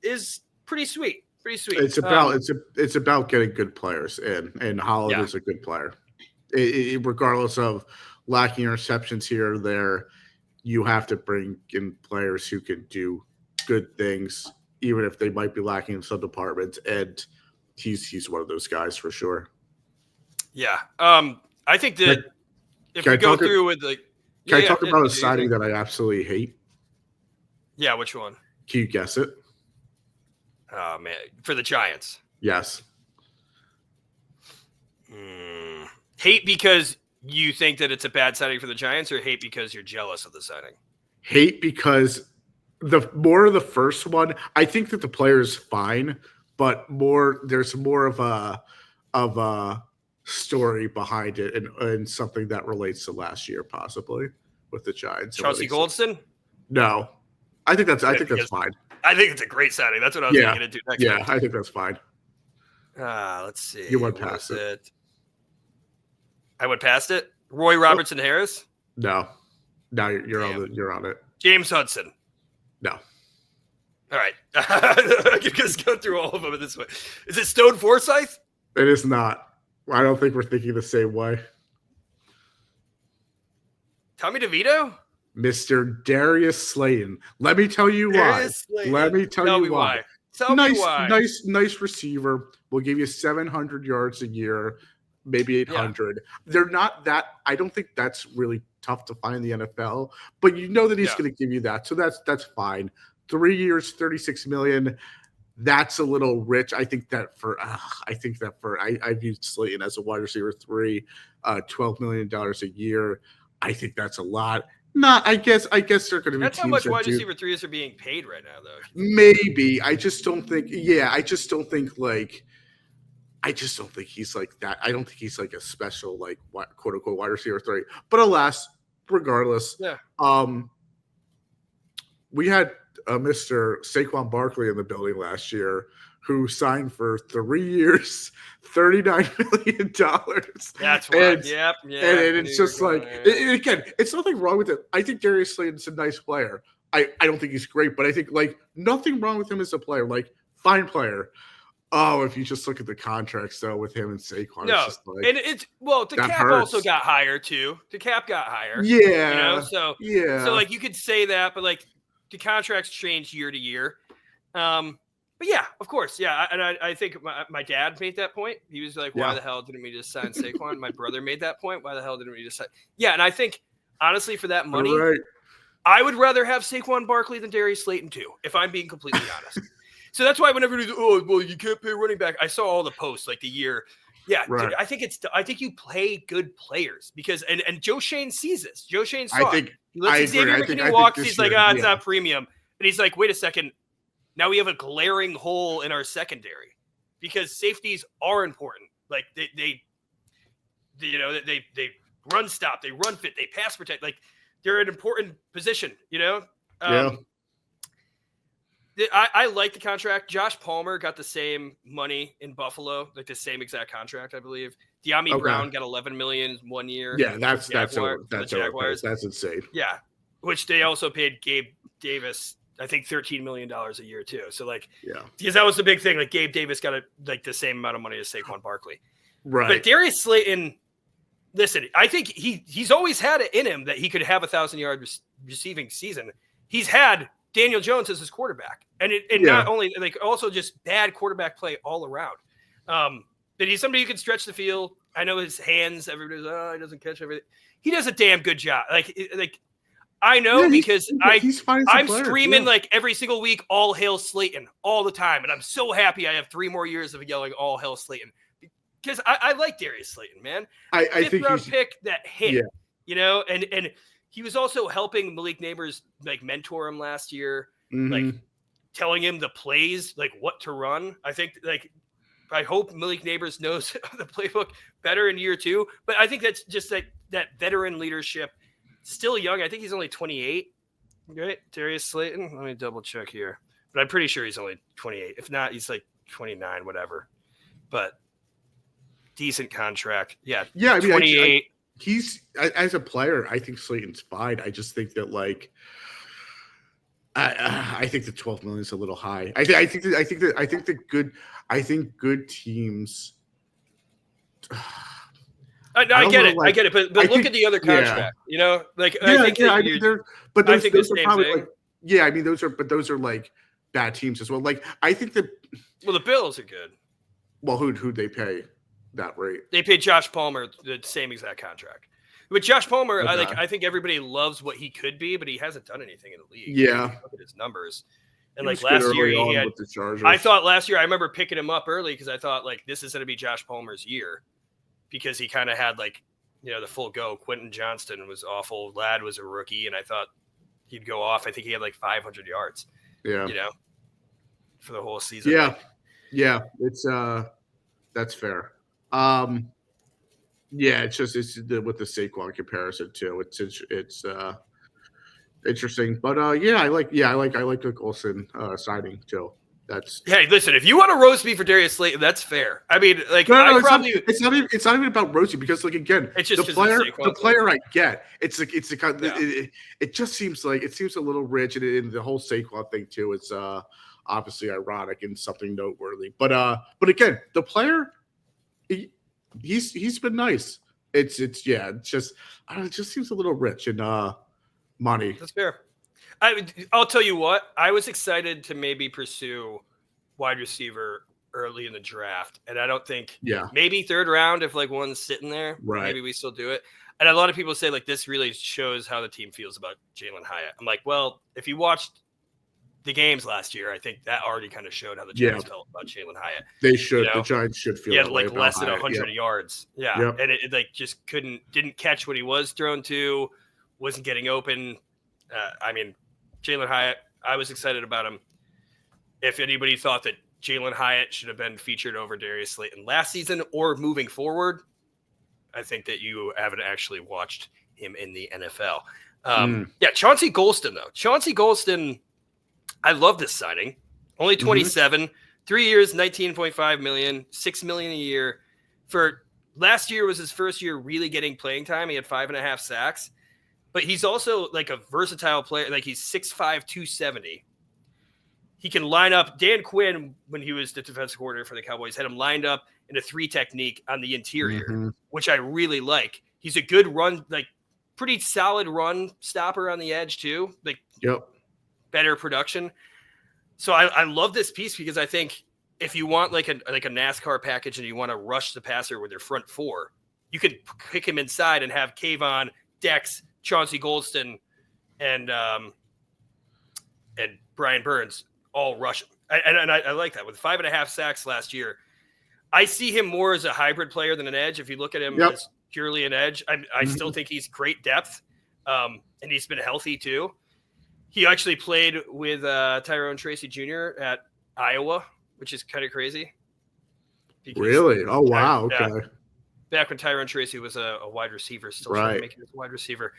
pretty sweet. Pretty sweet. It's about getting good players in, and Holland is a good player. Regardless of lacking interceptions here or there, you have to bring in players who can do good things, even if they might be lacking in some departments. And he's one of those guys for sure. Yeah. I think that if we go through with like, can I talk about a signing that I absolutely hate? Yeah. Which one? Can you guess it? Oh man, for the Giants. Yes. Hate because you think that it's a bad signing for the Giants, or hate because you're jealous of the signing? Hate because the first one, I think that the player is fine, but there's more of a story behind it and something that relates to last year possibly with the Giants. Chauncey Goldston? No. I think that's fine. I think it's a great signing. That's what I was going to get into next. Yeah, I think that's fine. Let's see. You went past it. I went past it. Roy Robertson Harris? No. Now you're on it. James Hudson? No. All right. I can just go through all of them this way. Is it Stone Forsythe? It is not. I don't think we're thinking the same way. Tommy DeVito? Mr. Darius Slayton. Let me tell you why. Let me tell you why. Tell me why. Nice receiver. We'll give you 700 yards a year, maybe 800. Yeah. They're not that. I don't think that's really tough to find in the NFL, but you know that he's going to give you that. So that's fine. 3 years, $36 million. That's a little rich. I think that I view Slayton as a wide receiver 3, $12 million a year. I think that's a lot. I guess they're going to be. That's how much wide receiver 3s are being paid right now, though. Maybe. I just don't think he's like that. I don't think he's like a special, like, quote unquote wide receiver 3. But alas, regardless, we had Mr. Saquon Barkley in the building last year, who signed for 3 years, $39 million. That's right. Yep. And it's just like, again, it's nothing wrong with it. I think Darius Slayton's a nice player. I don't think he's great, but I think like nothing wrong with him as a player. Like, fine player. Oh, if you just look at the contracts though with him and Saquon, no, it's just like, and DeCap also got higher too. DeCap got higher. Yeah. So like you could say that, but like the contracts change year to year. But yeah, of course. Yeah. And I think my dad made that point. He was like, why the hell didn't we just sign Saquon? My brother made that point. Why the hell didn't we just sign? Yeah. And I think honestly for that money, I would rather have Saquon Barkley than Darius Slayton too, if I'm being completely honest. So that's why whenever you can't pay running back. I saw all the posts like the year. Yeah. Right. Dude, I think you play good players because, and Joe Shane sees this. Joe Shane saw it. He lets Xavier McKinney walk. He's like, it's not premium. And he's like, wait a second. Now we have a glaring hole in our secondary because safeties are important. Like they run stop, they run fit, they pass protect. Like they're an important position, I like the contract. Josh Palmer got the same money in Buffalo, like the same exact contract, I believe. De'Ami Brown got $11 million 1 year. Yeah, that's Jaguars. That's insane. Yeah, which they also paid Gabe Davis, I think $13 million a year too. So because that was the big thing. Like Gabe Davis got the same amount of money as Saquon Barkley. Right. But Darius Slayton, listen, I think he's always had it in him that he could have 1,000-yard receiving season. He's had Daniel Jones as his quarterback, and not only also just bad quarterback play all around. But he's somebody who can stretch the field. I know his hands. Everybody's he doesn't catch everything. He does a damn good job. Like I know because I'm screaming like every single week, all hail Slayton all the time. And I'm so happy I have 3 more years of yelling all hail Slayton because I like Darius Slayton, man. I think 5th round pick that hit, yeah. And he was also helping Malik Neighbors like mentor him last year, like telling him the plays, like what to run. I hope Malik Neighbors knows the playbook better in year 2, but I think that's just like that veteran leadership. Still young. I think he's only 28. Right? Darius Slayton. Let me double check here. But I'm pretty sure he's only 28. If not, he's like 29, whatever. But decent contract. Yeah. Yeah. I mean, 28. He's as a player, I think Slayton's fine. I just think that like I think the 12 million is a little high. I think good teams. I get it, but look at the other contract. I think those are probably like, I mean those are like bad teams as well. Like I think that the Bills are good. Well, who'd they pay that rate? They paid Josh Palmer the same exact contract. With Josh Palmer, okay. I think everybody loves what he could be, but he hasn't done anything in the league. Yeah, look at his numbers. And like last year, he had. I thought last year, I remember picking him up early because I thought like this is going to be Josh Palmer's year. Because he kind of had like, the full go. Quentin Johnston was awful. Ladd was a rookie, and I thought he'd go off. I think he had like 500 yards. Yeah, for the whole season. Yeah. It's that's fair. It's with the Saquon comparison too. It's interesting, but I like the Olsen signing too. Hey, listen, if you want to roast me for Darius Slayton, that's fair. I mean, like, it's not even about roasting because, like, again, it's just the player I get. It just seems a little rich, and the whole Saquon thing too. It's obviously ironic and something noteworthy. But again, the player, he's been nice. It just seems a little rich in money. That's fair. I'll tell you what, I was excited to maybe pursue wide receiver early in the draft. And I don't think maybe 3rd round, if like one's sitting there, maybe we still do it. And a lot of people say like, this really shows how the team feels about Jalen Hyatt. I'm like, well, if you watched the games last year, I think that already kind of showed how the Giants felt about Jalen Hyatt. They should, the Giants should feel that way. He had like less than 100 yards. Yeah. Yep. And it like just didn't catch what he was thrown to, wasn't getting open. I mean, Jalen Hyatt, I was excited about him. If anybody thought that Jalen Hyatt should have been featured over Darius Slayton last season or moving forward, I think that you haven't actually watched him in the NFL. Chauncey Golston, though. Chauncey Golston, I love this signing. Only 27, 3 years, $19.5 million, $6 million a year. For last year was his first year really getting playing time. He had 5.5 sacks. But he's also like a versatile player. Like he's 6'5", 270. He can line up. Dan Quinn, when he was the defensive coordinator for the Cowboys, had him lined up in a 3 technique on the interior, which I really like. He's a good run, like pretty solid run stopper on the edge too. Like better production. So I love this piece because I think if you want like a NASCAR package and you want to rush the passer with your front 4, you can pick him inside and have Kayvon, Dex, Chauncey Golston, and Brian Burns all rush him. And I like that. With 5.5 sacks last year, I see him more as a hybrid player than an edge. If you look at him as purely an edge, I still think he's great depth, and he's been healthy too. He actually played with Tyrone Tracy Jr. at Iowa, which is kind of crazy. Really? Oh, wow. Okay. Back when Tyrone Tracy was a wide receiver, still trying to make him a wide receiver.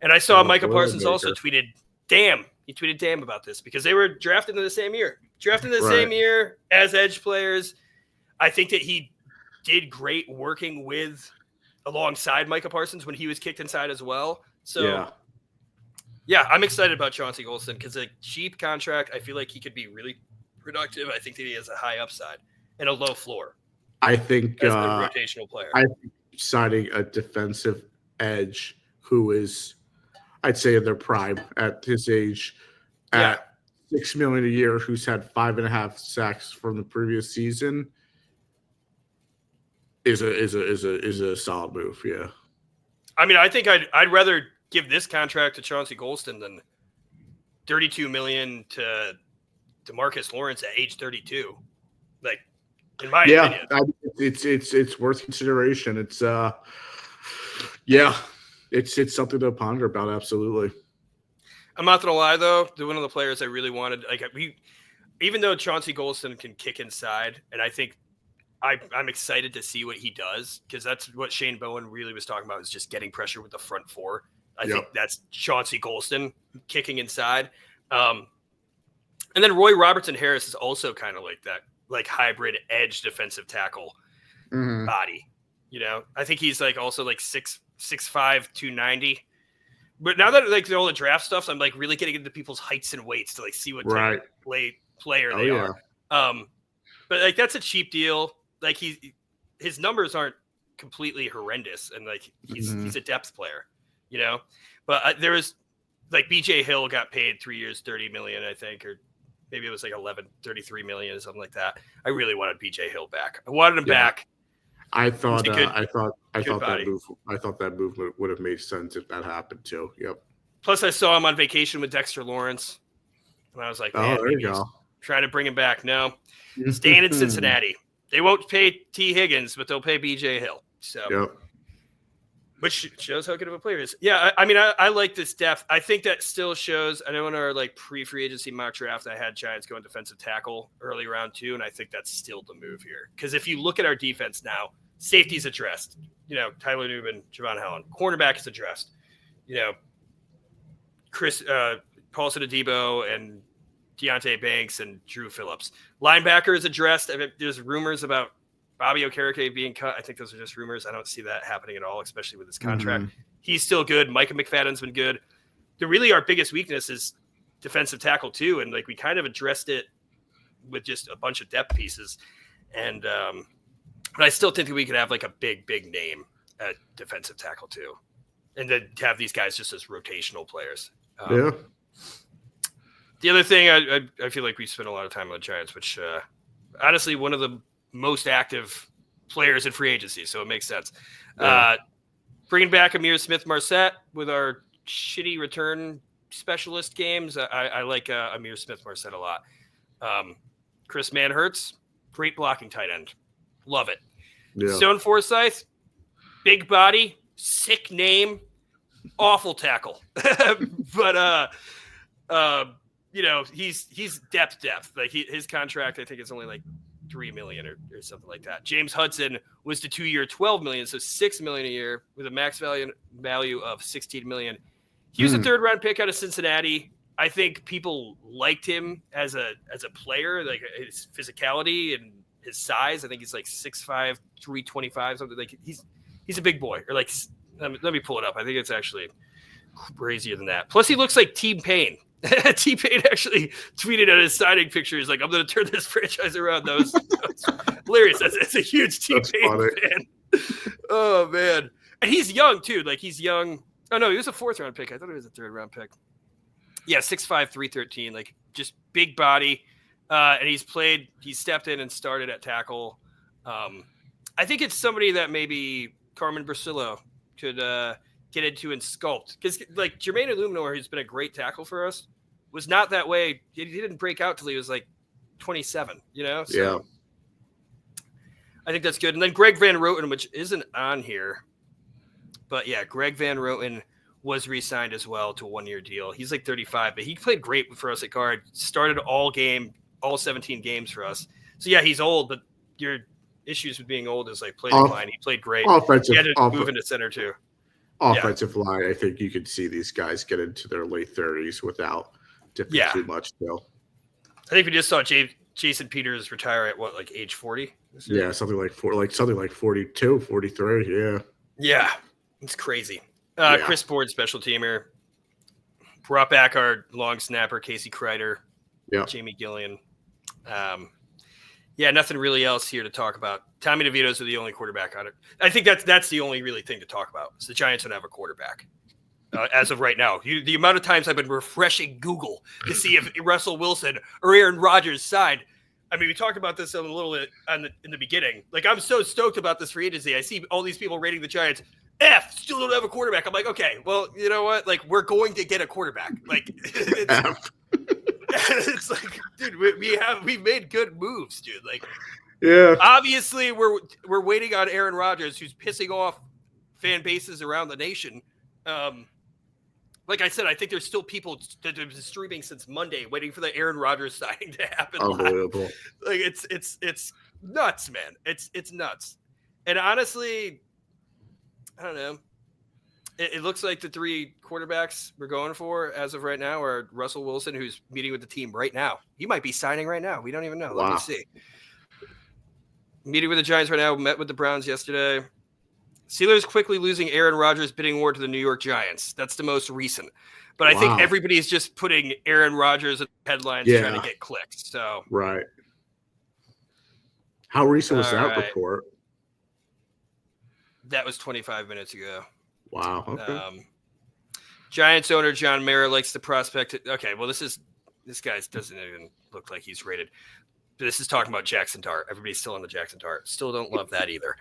And I saw Micah Parsons also tweeted, damn. He tweeted damn about this because they were drafted in the same year. Same year as edge players. I think that he did great working alongside Micah Parsons when he was kicked inside as well. So, I'm excited about Chauncey Golston because a cheap contract, I feel like he could be really productive. I think that he has a high upside and a low floor. I think as a rotational player. I think signing a defensive edge who is, I'd say, in their prime at his age, at $6 million a year, who's had 5.5 sacks from the previous season. is a solid move. Yeah. I mean, I think I'd rather give this contract to Chauncey Golston than $32 million to DeMarcus Lawrence at age 32. Like, in my opinion, it's worth consideration. It's it's something to ponder about. Absolutely. I'm not gonna lie though, one of the players I really wanted, like even though Chauncey Golston can kick inside, and I think I'm excited to see what he does, because that's what Shane Bowen really was talking about, is just getting pressure with the front four. I think that's Chauncey Golston kicking inside. And then Roy Robertson Harris is also kind of like that, like hybrid edge defensive tackle body. You know, I think he's like also like 6'5", 290. But now that like all the draft stuff, so I'm like really getting into people's heights and weights to like see what type of player they are. But like that's a cheap deal. Like his numbers aren't completely horrendous, and like he's a depth player, you know. But there was like BJ Hill got paid 3 years, $30 million, I think, or maybe it was like 33 million or something like that. I really wanted BJ Hill back. I wanted him back. I thought that move would have made sense if that happened too. Yep. Plus, I saw him on vacation with Dexter Lawrence, and I was like, man, there you go. Trying to bring him back. No, staying in Cincinnati. They won't pay T. Higgins, but they'll pay BJ Hill. So, which shows how good of a player he is. Yeah, I mean, I like this depth. I think that still shows. I know in our like pre-free agency mock draft, I had Giants going defensive tackle early round 2, and I think that's still the move here. Because if you look at our defense now, safety's addressed. You know, Tyler Newman, Javon Helen. Cornerback is addressed. You know, Paulson Adebo and Deontay Banks and Drew Phillips. Linebacker is addressed. I mean, there's rumors about Bobby Okereke being cut. I think those are just rumors. I don't see that happening at all, especially with his contract. He's still good. Micah McFadden's been good. Our biggest weakness is defensive tackle too, and like we kind of addressed it with just a bunch of depth pieces. And but I still think that we could have like a big name at defensive tackle too, and then have these guys just as rotational players. The other thing, I feel like we spent a lot of time on the Giants, which honestly, one of the most active players in free agency, so it makes sense. Bringing back Amir Smith-Marset with our shitty return specialist games. I like Amir Smith-Marset a lot. Chris Manhertz, great blocking tight end. Love it. Yeah. Stone Forsythe, big body, sick name, awful tackle. But you know, he's depth. Like his contract, I think, is only like $3 million or something like that. James Hudson was the 2-year, $12 million, so $6 million a year with a max value of $16 million. He was a 3rd-round pick out of Cincinnati. I think people liked him as a player, like his physicality and his size. I think he's like 6'5", 325, something like. He's a big boy. Or like, let me pull it up. I think it's actually crazier than that. Plus, he looks like Team Payne. T-Pain actually tweeted at his signing picture. He's like, I'm going to turn this franchise around. That was hilarious. That's a huge T-Pain fan. Oh, man. And he's young, too. Like, he's young. Oh, no, he was a 4th-round pick. I thought he was a 3rd-round pick. Yeah, 6'5", 313. Like, just big body. And he stepped in and started at tackle. I think it's somebody that maybe Carmen Brasillo could get into and sculpt, because like Jermaine Illuminor, who's been a great tackle for us, was not that way. He didn't break out till he was like 27, you know? So I think that's good. And then Greg Van Roten, which isn't on here, but yeah, Greg Van Roten was re-signed as well to a 1-year deal. He's like 35, but he played great for us at guard, started all 17 games for us. So yeah, he's old, but your issues with being old is like play decline. He played great. He had to move into center too. Offensive line, I think you could see these guys get into their late 30s without dipping too much still. I think we just saw Jason Peters retire at what, like age 40? Yeah, something like 42, 43, yeah. Yeah, it's crazy. Chris Board, special teamer. Brought back our long snapper, Casey Kreider, Jamie Gillian. Nothing really else here to talk about. Tommy DeVito's the only quarterback on it. I think that's the only really thing to talk about. Is the Giants don't have a quarterback as of right now. The amount of times I've been refreshing Google to see if Russell Wilson or Aaron Rodgers signed, I mean, we talked about this a little bit in the beginning. Like, I'm so stoked about this free agency. I see all these people rating the Giants still don't have a quarterback. I'm like, okay, well, you know what? Like, we're going to get a quarterback. Like, it's like, dude, we've made good moves, dude. Like, yeah, obviously we're waiting on Aaron Rodgers, who's pissing off fan bases around the nation. Like I said, I think there's still people that have been streaming since Monday, waiting for the Aaron Rodgers signing to happen. unbelievable. Like it's nuts, man. It's nuts. And honestly, I don't know. It looks like the three quarterbacks we're going for as of right now are Russell Wilson, who's meeting with the team right now. He might be signing right now. We don't even know. Wow. Let me see. Meeting with the Giants right now. Met with the Browns yesterday. Steelers quickly losing Aaron Rodgers bidding war to the New York Giants. That's the most recent. But I think everybody's just putting Aaron Rodgers in headlines trying to get clicks. So right. How recent was that report? That was 25 minutes ago. Wow. Okay. Giants owner John Mara likes the prospect. Okay, well, this guy doesn't even look like he's rated. This is talking about Jackson Dart. Everybody's still on the Jackson Dart. Still don't love that either.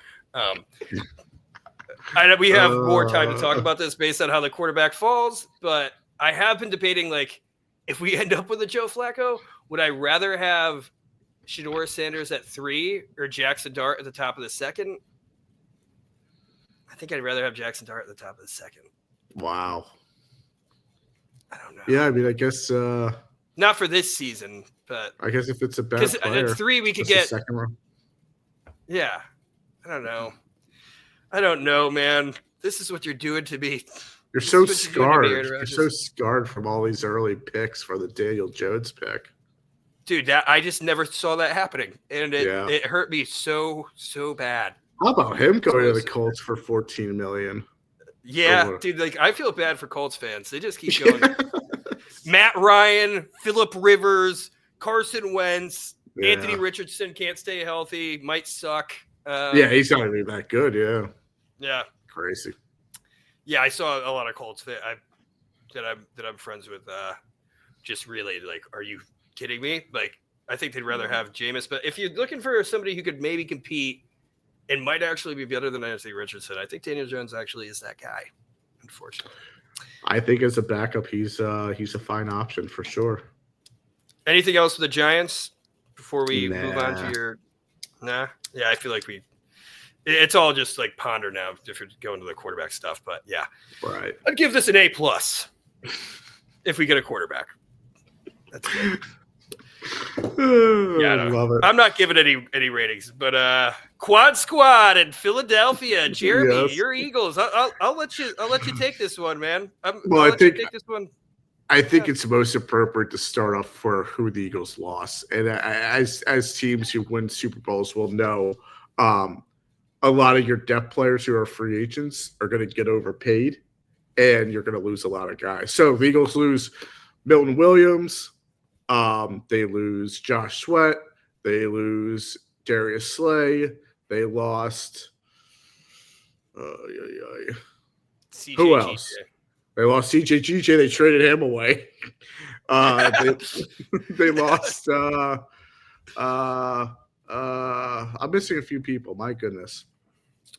We have more time to talk about this based on how the quarterback falls, but I have been debating, like, if we end up with a Joe Flacco, would I rather have Shedeur Sanders at 3 or Jackson Dart at the top of the second? I think I'd rather have Jackson Dart at the top of the second. Wow. I don't know. Yeah, I mean, I guess not for this season, but I guess if it's a bad player, at 3 we could get second round. Yeah, I don't know, man. This is what you're doing to me. You're so scarred. You're so scarred from all these early picks for the Daniel Jones pick. Dude, I just never saw that happening, and it hurt me so bad. How about him going to the Colts for $14 million? Yeah, dude. Like, I feel bad for Colts fans. They just keep going. Matt Ryan, Phillip Rivers, Carson Wentz, Anthony Richardson can't stay healthy. Might suck. He's not even that good. Yeah. Crazy. Yeah, I saw a lot of Colts that I'm friends with. Just really like, are you kidding me? Like, I think they'd rather have Jameis. But if you're looking for somebody who could maybe compete and might actually be better than Anthony Richardson, I think Daniel Jones actually is that guy. Unfortunately, I think as a backup, he's a fine option for sure. Anything else with the Giants before we move on to your? Nah. Yeah, I feel like it's all just like ponder now if you're going to the quarterback stuff. But yeah, right. I'd give this an A+ if we get a quarterback. That's good. I love it. I'm not giving any ratings, but Quad Squad in Philadelphia, Jeremy, your Eagles. I'll let you take this one, man. I think take this one. I think it's most appropriate to start off for who the Eagles lost, and as teams who win Super Bowls will know, a lot of your depth players who are free agents are going to get overpaid, and you're going to lose a lot of guys. So the Eagles lose Milton Williams. They lose Josh Sweat. They lose Darius Slay. They lost. Who else? They lost CJGJ. They traded him away. They lost. I'm missing a few people. My goodness.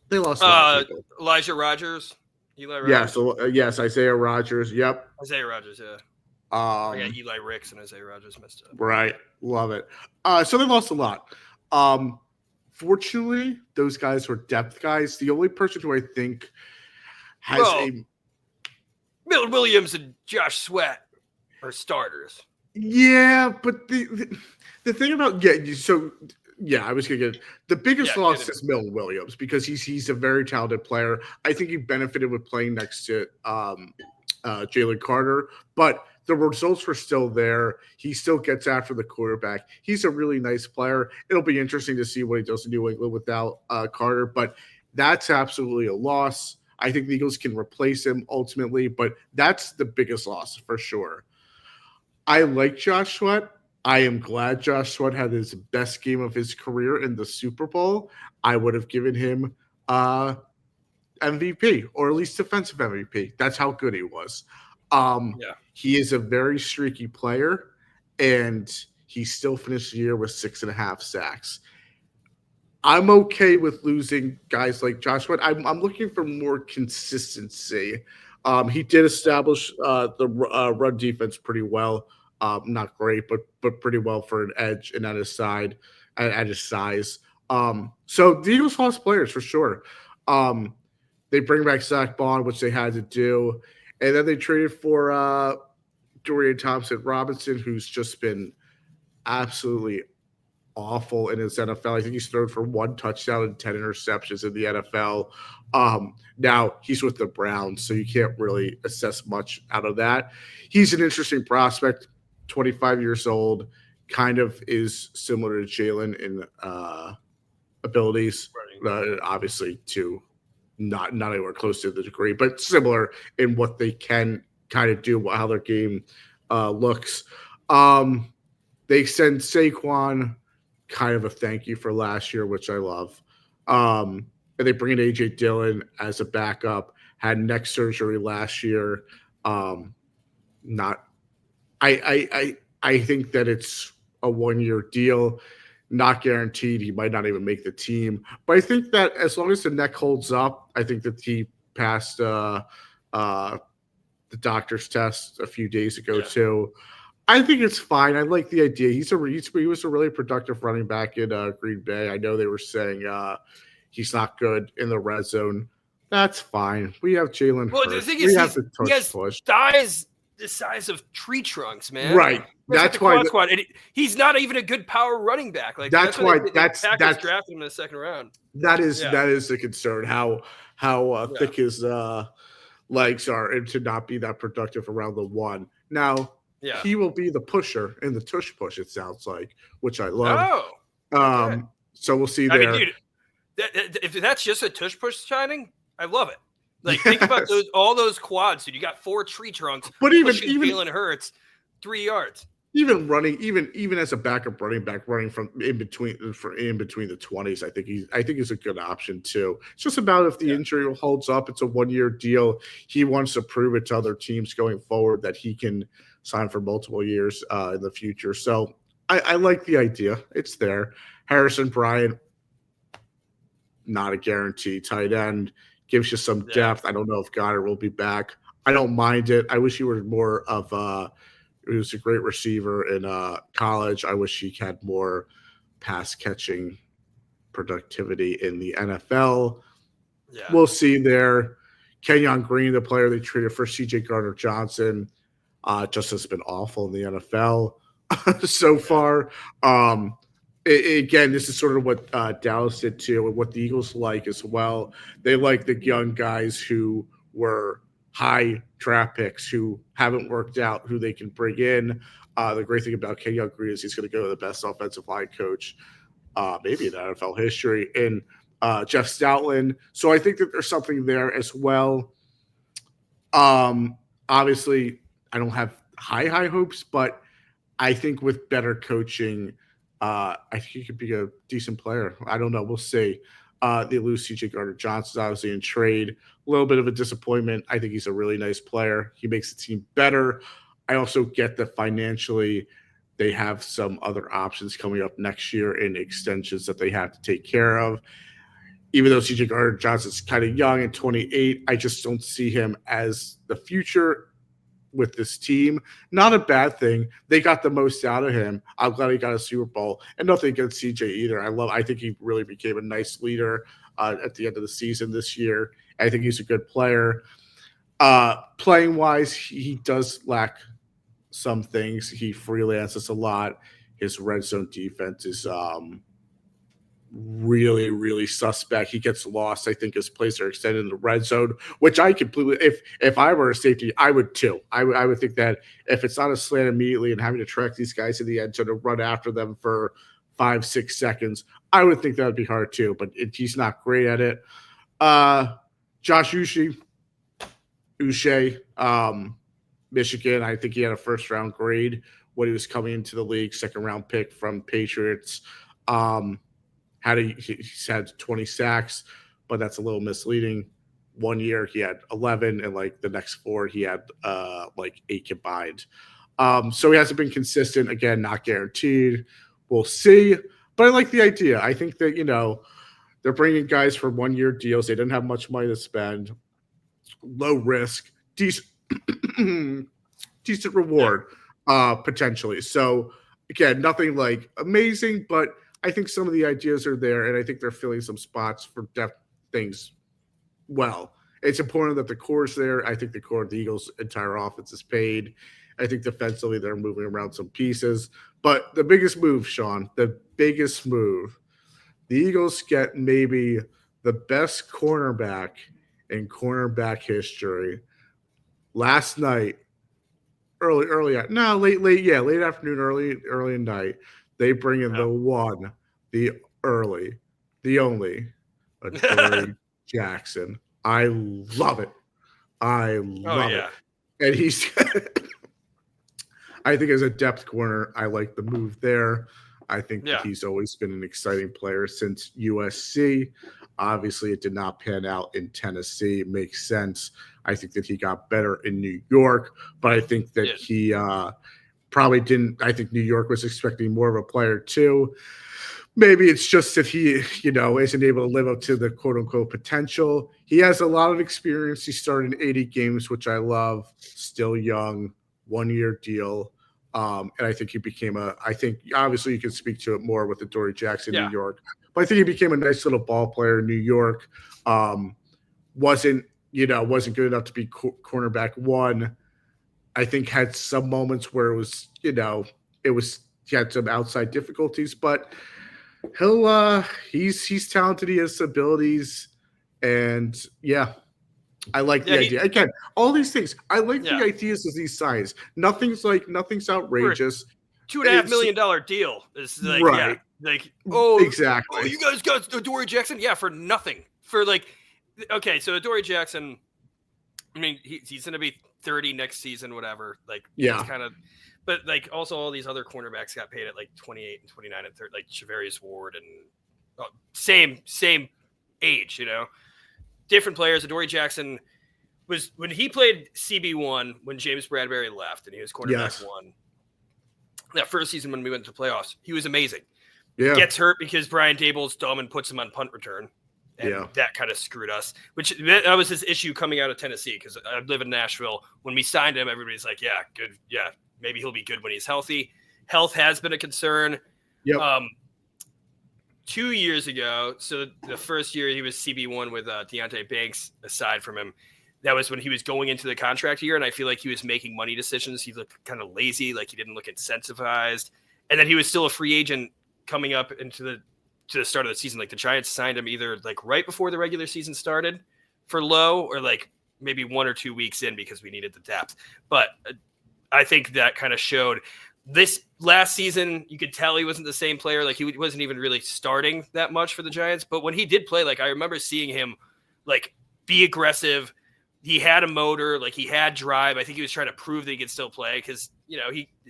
They lost a lot of people. Elijah Rodgers. Eli Rodgers. Yes, Isaiah Rodgers. Yep. Isaiah Rodgers, yeah. Eli Ricks and Isaiah Rodgers messed up. Right. Love it. So they lost a lot. Fortunately, those guys were depth guys. The only person who I think has Milton Williams and Josh Sweat are starters. Yeah, but the thing about I was gonna get the biggest loss is Milton Williams because he's a very talented player. I think he benefited with playing next to Jalen Carter, but the results were still there. He still gets after the quarterback. He's a really nice player. It'll be interesting to see what he does in New England without Carter, but that's absolutely a loss. I think the Eagles can replace him ultimately, but that's the biggest loss for sure. I like Josh Sweat. I am glad Josh Sweat had his best game of his career in the Super Bowl. I would have given him MVP, or at least defensive MVP. That's how good he was. He is a very streaky player, and he still finished the year with 6.5 sacks. I'm okay with losing guys like Josh Wood. I'm looking for more consistency. He did establish the run defense pretty well. Not great, but pretty well for an edge and at his side, at his size. So the Eagles lost players for sure. They bring back Zach Bond, which they had to do, and then they traded for Dorian Thompson-Robinson, who's just been absolutely awful in his NFL. I think he's thrown for 1 touchdown and 10 interceptions in the NFL. Now he's with the Browns, so you can't really assess much out of that. He's an interesting prospect, 25 years old, kind of is similar to Jalen in abilities, obviously to not anywhere close to the degree, but similar in what they can kind of do, how their game looks. They send Saquon, kind of a thank you for last year, which I love. And they bring in AJ Dillon as a backup. Had neck surgery last year. Not, I think that it's a 1-year deal, not guaranteed. He might not even make the team, but I think that as long as the neck holds up, I think that he passed the doctor's test a few days ago too. I think it's fine. I like the idea. He was a really productive running back in Green Bay. I know they were saying he's not good in the red zone. That's fine. We have Jalen Hurts. The thing is, he has thighs the size of tree trunks, man. Right. That's why. And he's not even a good power running back. Like that's why Packers drafted him in the second round. That is the concern. How thick his legs are, and to not be that productive around the 1. Now. Yeah. He will be the pusher in the tush push, it sounds like, which I love. Oh, okay. So we'll see there. I mean, dude, if that's just a tush push signing, I love it. Like, think about all those quads, dude. You got 4 tree trunks, but even Jalen Hurts 3 yards. Even running, even as a backup running back, running from in between the 20s, I think he's a good option too. It's just about if the injury holds up. It's a 1-year deal. He wants to prove it to other teams going forward that he can sign for multiple years in the future. So I like the idea. It's there. Harrison Bryant, not a guarantee. Tight end gives you some depth. I don't know if Goddard will be back. I don't mind it. I wish he were more of he was a great receiver in college. I wish he had more pass catching productivity in the NFL. Yeah. We'll see there. Kenyon Green, the player they traded for CJ Gardner-Johnson, just has been awful in the NFL so far. Again, this is sort of what Dallas did too, and what the Eagles like as well. They like the young guys who were high draft picks who haven't worked out, who they can bring in. The great thing about Kenyon Green is he's going to go to the best offensive line coach, maybe in NFL history, in Jeff Stoutland. So I think that there's something there as well. Obviously, I don't have high hopes, but I think with better coaching, I think he could be a decent player. I don't know. We'll see. They lose CJ Gardner-Johnson, obviously, in trade. A little bit of a disappointment. I think he's a really nice player. He makes the team better. I also get that financially they have some other options coming up next year in extensions that they have to take care of. Even though CJ Gardner-Johnson's kind of young at 28, I just don't see him as the future with this team. Not a bad thing. They got the most out of him. I'm glad he got a Super Bowl. And nothing against CJ either. I think he really became a nice leader at the end of the season this year. I think he's a good player. Playing wise, he does lack some things. He freelances a lot. His red zone defense is really, really suspect. He gets lost. I think his plays are extended in the red zone, which I completely, if I were a safety, I would too. I would think that if it's not a slant immediately and having to track these guys in the end zone to run after them for 5-6 seconds, I would think that would be hard too, but he's not great at it. Josh Uche, Michigan, I think he had a first-round grade when he was coming into the league, second-round pick from Patriots. He's had 20 sacks, but that's a little misleading. 1 year he had 11, and like the next 4 he had 8 combined. So he hasn't been consistent. Again, not guaranteed. We'll see. But I like the idea. I think that, they're bringing guys for 1-year deals. They didn't have much money to spend. Low risk, decent, decent reward, potentially. So again, nothing like amazing, but I think some of the ideas are there, and I think they're filling some spots for depth things well. It's important that the core is there. I think the core of the Eagles' entire offense is paid. I think defensively they're moving around some pieces. But the biggest move, Sean, the Eagles get maybe the best cornerback in cornerback history. Last night, late afternoon, early at night, they bring in the one, the only, Adoree Jackson. I love it. I love it. And he's I think as a depth corner, I like the move there. I think that he's always been an exciting player since USC. Obviously, it did not pan out in Tennessee. It makes sense. I think that he got better in New York, but I think that he probably didn't. I think New York was expecting more of a player too. Maybe it's just that he, isn't able to live up to the quote-unquote potential. He has a lot of experience. He started in 80 games, which I love. Still young, 1-year deal. And I think he became I think obviously you can speak to it more with Adoree Jackson in New York, but I think he became a nice little ball player in New York. Wasn't good enough to be cornerback one. I think had some moments where it was, he had some outside difficulties, but he's talented. He has abilities, and I like the idea. Again, all these things. I like the ideas of these signs. Nothing's outrageous. $2.5 million deal is like, right. Exactly. Oh, you guys got Adoree Jackson? Yeah, for nothing. For okay, so Adoree Jackson, I mean, he's going to be 30 next season, whatever. It's kind of, but also all these other cornerbacks got paid at 28 and 29 and 30, like Charvarius Ward and same age, different players. Adoree Jackson was, when he played CB1 when James Bradbury left and he was cornerback one. That first season when we went to playoffs, he was amazing. Yeah. Gets hurt because Brian Dable's dumb and puts him on punt return. And that kind of screwed us, that was his issue coming out of Tennessee, because I live in Nashville. When we signed him, everybody's like, yeah, good. Yeah, maybe he'll be good when he's healthy. Health has been a concern. Yep. 2 years ago, so the first year he was CB1 with Deontay Banks, aside from him, that was when he was going into the contract year, and I feel like he was making money decisions. He looked kind of lazy, like he didn't look incentivized. And then he was still a free agent coming up into the start of the season. Like the Giants signed him either right before the regular season started for low, or maybe 1 or 2 weeks in, because we needed the depth. But I think that kind of showed this last season. You could tell he wasn't the same player. He wasn't even really starting that much for the Giants. But when he did play, I remember seeing him be aggressive. He had a motor, he had drive. I think he was trying to prove that he could still play, because,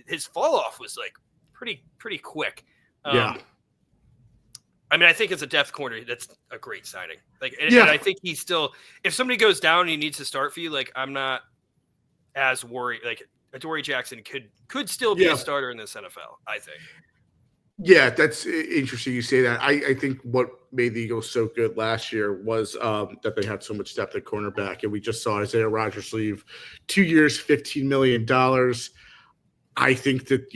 his fall off was pretty quick. I mean, I think as a depth corner, that's a great signing. And I think he's still, if somebody goes down and he needs to start for you, I'm not as worried. Adoree Jackson could still be a starter in this NFL, I think. Yeah, that's interesting you say that. I think what made the Eagles so good last year was that they had so much depth at cornerback, and we just saw Isaiah Rodgers leave. 2 years, $15 million. I think that,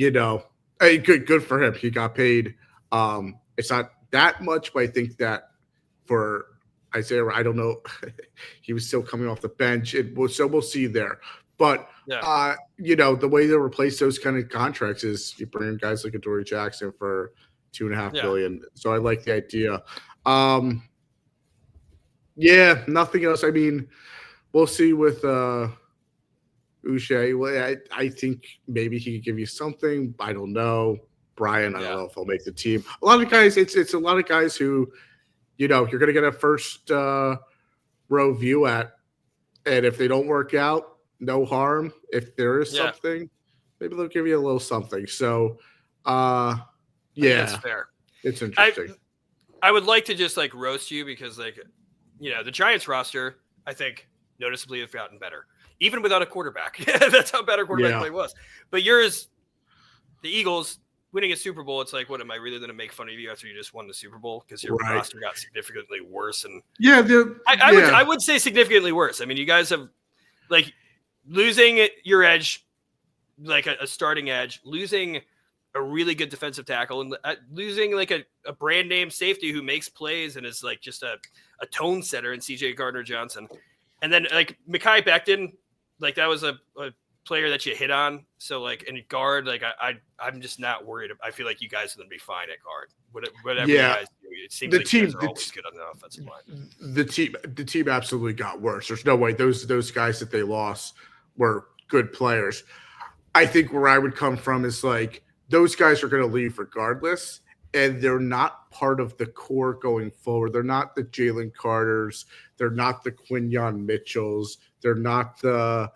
good for him. He got paid. It's not that much, but I think that for Isaiah, I don't know, he was still coming off the bench. So we'll see there. But the way to replace those kind of contracts is you bring in guys like Adoree Jackson for $2.5 billion. So I like the idea. Nothing else. I mean, we'll see with Uche. Well, I think maybe he could give you something. I don't know. Brian, I don't know if he'll make the team. A lot of guys, it's a lot of guys who, you're going to get a first row view at, and if they don't work out, no harm. If there is something, maybe they'll give you a little something. So, that's fair. It's interesting. I would like to just roast you, because the Giants roster, I think, noticeably have gotten better. even without a quarterback. That's how bad our quarterback play was. But yours, the Eagles winning a Super Bowl, it's like, what am I really going to make fun of you after you just won the Super Bowl because your roster got significantly worse? And I would say significantly worse. I mean, you guys have like losing your edge, like a starting edge, losing a really good defensive tackle, and losing like a brand name safety who makes plays and is like just a tone setter in CJ Gardner-Johnson. And then like Mekhi Becton, like that was a player that you hit on. So like in guard, like I'm just not worried. I feel like you guys are going to be fine at guard. Whatever you guys do, it seems like you guys are always good on the offensive line. The team absolutely got worse. There's no way those guys that they lost were good players. I think where I would come from is like those guys are going to leave regardless, and they're not part of the core going forward. They're not the Jalen Carters. They're not the Quinyon Mitchells. They're not the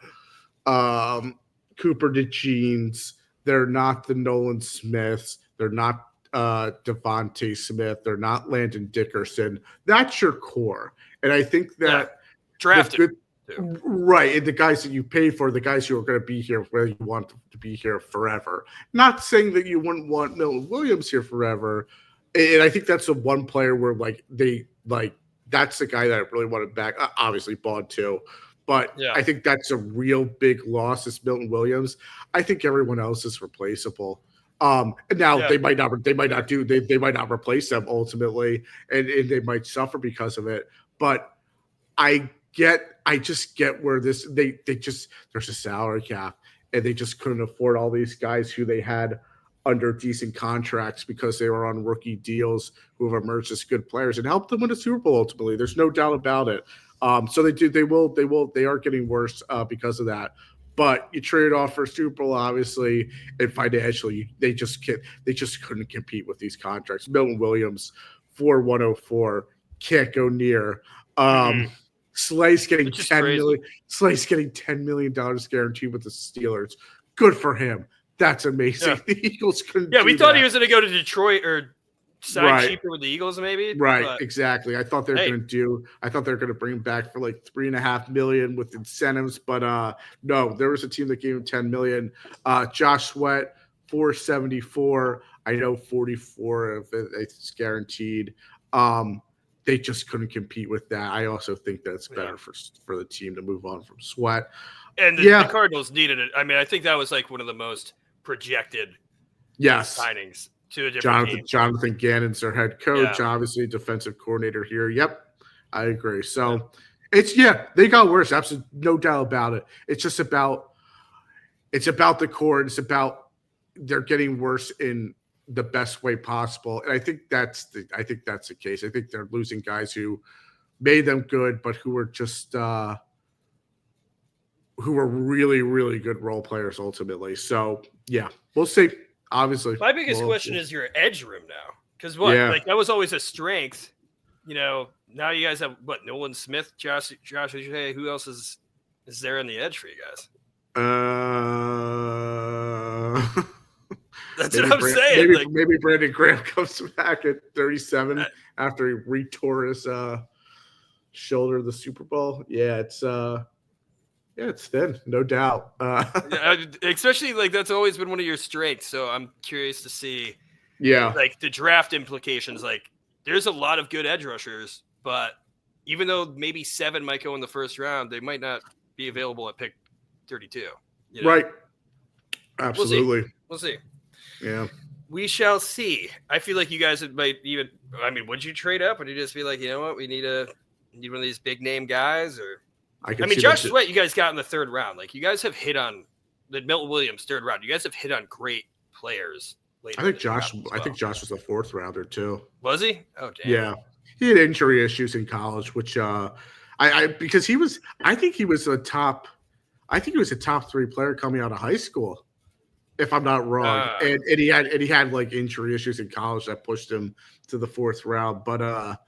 Cooper DeJeans. They're not the Nolan Smiths. They're not Devontae Smith. They're not Landon Dickerson. That's your core. And I think that drafted. Right. And the guys that you pay for, the guys who are going to be here where you want to be here forever. Not saying that you wouldn't want Milton Williams here forever. And I think that's the one player where that's the guy that I really wanted back. Obviously Bond too. But I think that's a real big loss is Milton Williams. I think everyone else is replaceable. And now they might not replace them ultimately, and they might suffer because of it. But I just get where there's a salary cap, and they just couldn't afford all these guys who they had under decent contracts because they were on rookie deals who have emerged as good players and helped them win a Super Bowl ultimately. There's no doubt about it. So they are getting worse because of that. But you trade off for Super Bowl, obviously, and financially, they just couldn't compete with these contracts. Milton Williams, 4.104, can't go near. Slay's getting $10 million. Slay's getting $10 million guaranteed with the Steelers. Good for him. That's amazing. Yeah. The Eagles couldn't. Yeah, we thought he was going to go to Detroit or sign cheaper with the Eagles, maybe. Right, but exactly. I thought they were going to bring him back for like $3.5 million with incentives, but no, there was a team that gave him $10 million. Josh Sweat, 474. I know 44 of it's guaranteed. They just couldn't compete with that. I also think that's better for the team to move on from Sweat. And the Cardinals needed it. I mean, I think that was like one of the most projected signings to a different team. Jonathan Gannon's their head coach, obviously defensive coordinator here. Yep, I agree. So they got worse. Absolutely, no doubt about it. It's about the core. It's about they're getting worse in the best way possible, and I think that's the case. I think they're losing guys who made them good, but who were just who were really, really good role players ultimately. So we'll see. Obviously, my biggest question is your edge room now, because like that was always a strength. You know, now you guys have Nolan Smith, Josh. Who else is there on the edge for you guys? That's what I'm saying. Maybe Brandon Graham comes back at 37 after he re-tore his shoulder of the Super Bowl. Yeah, it's thin, no doubt. Especially like that's always been one of your strengths. So I'm curious to see, like the draft implications. Like, there's a lot of good edge rushers, but even though maybe 7 might go in the first round, they might not be available at pick 32. You know? Right. Absolutely. We'll see. Yeah. We shall see. I feel like you guys might even. I mean, would you trade up, or would you just be like, you know what, we need one of these big name guys, or? I mean, Josh Sweat, you guys got in the third round. Like, you guys have hit on the Milton Williams third round. You guys have hit on great players later. I think Josh was a fourth rounder too. Was he? Oh, damn. Yeah, he had injury issues in college, which because he was. I think he was a top 3 player coming out of high school, if I'm not wrong. And he had like injury issues in college that pushed him to the fourth round. But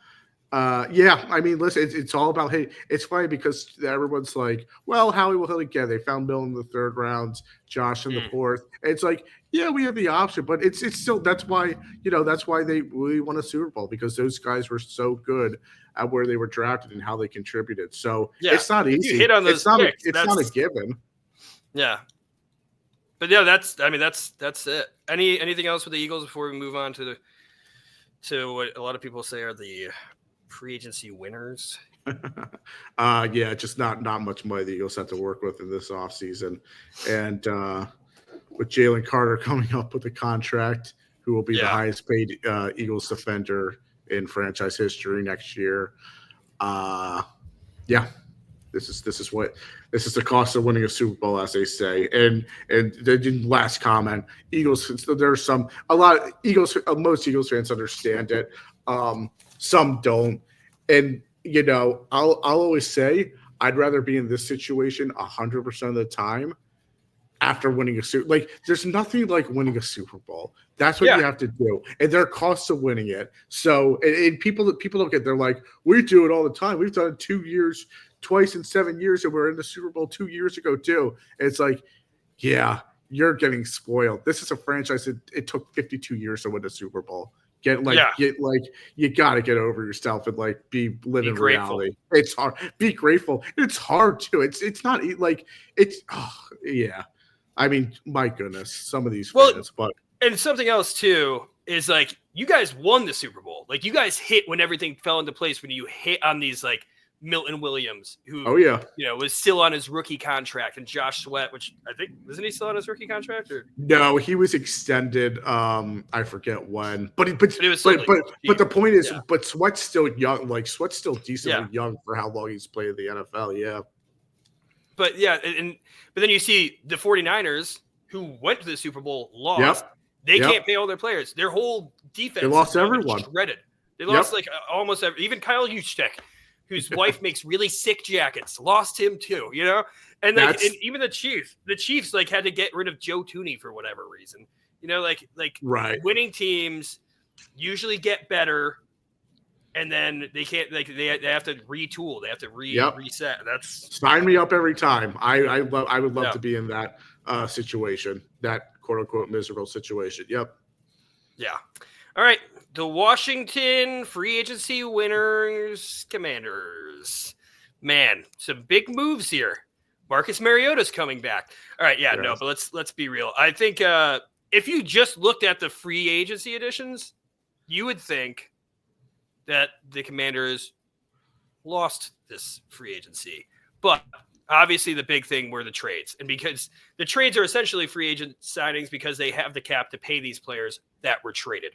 Yeah, I mean, listen, it's all about, hey, it's funny because everyone's like, well, Howie will hit again. They found Bill in the third rounds, Josh in the fourth. And it's like, yeah, we have the option, but it's still, that's why we won a Super Bowl, because those guys were so good at where they were drafted and how they contributed. So Yeah, it's not easy. You hit on those picks. It's not a given. Yeah. But yeah, that's it. Anything else with the Eagles before we move on to what a lot of people say are the free agency winners? Yeah, just not much money the Eagles have to work with in this offseason. And with Jalen Carter coming up with a contract, who will be the highest paid Eagles defender in franchise history next year. Yeah. This is the cost of winning a Super Bowl, as they say. And the last comment, Eagles. There's most Eagles fans understand it. Some don't. And I'll always say I'd rather be in this situation 100% of the time after winning a Super. Like, there's nothing like winning a Super Bowl. That's what you have to do, and there are costs of winning it. So, and people don't get. They're like, we do it all the time. We've done it 2 years. Twice in 7 years, and we're in the Super Bowl 2 years ago too. And it's like, yeah, you're getting spoiled. This is a franchise that it took 52 years to win a Super Bowl. You got to get over yourself and live in reality. It's hard. Be grateful. It's hard too. It's not like it's. Yeah, I mean, my goodness, some of these fans. But and something else too is like, you guys won the Super Bowl. Like, you guys hit when everything fell into place. When you hit on these like Milton Williams, who was still on his rookie contract, and Josh Sweat, which I think wasn't he still on his rookie contract? Or no, he was extended. I forget when, but the point is, but Sweat's still young. Like, Sweat's still decently young for how long he's played in the NFL. Yeah, but but then you see the 49ers, who went to the Super Bowl, lost. They can't pay all their players. Their whole defense, they lost everyone. Shredded. They lost almost even Kyle Juszczyk, whose wife makes really sick jackets, lost him too, and and even the Chiefs had to get rid of Joe Thuney for whatever reason, right. Winning teams usually get better, and then they can't, they have to retool, they have to reset. That's sign me up every time. I would love to be in that situation, that quote unquote miserable situation. Yep. Yeah. All right. The Washington free agency winners, Commanders. Man, some big moves here. Marcus Mariota's coming back. All right, but let's be real. I think if you just looked at the free agency additions, you would think that the Commanders lost this free agency. But obviously the big thing were the trades. And because the trades are essentially free agent signings because they have the cap to pay these players that were traded.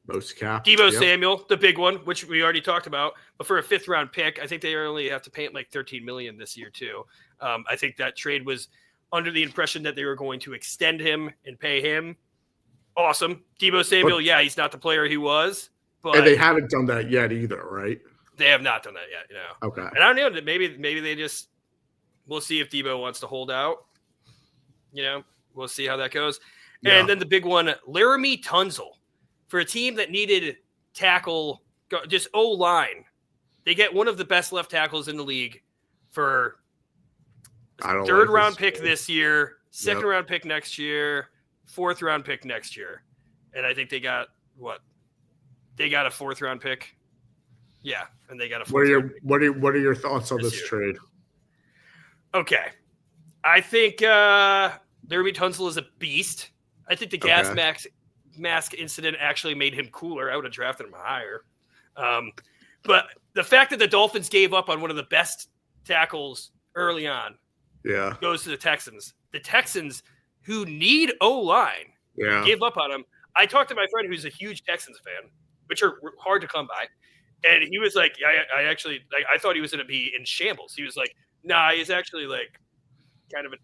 Most cap. Deebo Samuel, the big one, which we already talked about, but for a 5th round pick, I think they only have to pay him like $13 million this year too. I think that trade was under the impression that they were going to extend him and pay him. Awesome. Deebo Samuel, he's not the player he was, but and they haven't done that yet either, right? They have not done that yet, Okay. And I don't know that maybe they just, we'll see if Deebo wants to hold out. We'll see how that goes. Yeah. And then the big one, Laramie Tunsil. For a team that needed tackle, just O-line, they get one of the best left tackles in the league for 3rd round pick this year, 2nd round pick next year, 4th round pick next year. And I think they got what? They got a 4th round pick. Yeah, and they got a 4th round pick. What are your thoughts on this trade? Okay. I think Laramie Tunsil is a beast. I think the gas mask incident actually made him cooler. I would have drafted him higher. But the fact that the Dolphins gave up on one of the best tackles early on goes to the Texans. The Texans, who need O-line, gave up on him. I talked to my friend who's a huge Texans fan, which are hard to come by. And he was like, I thought he was going to be in shambles. He was like, nah, he's actually like kind of a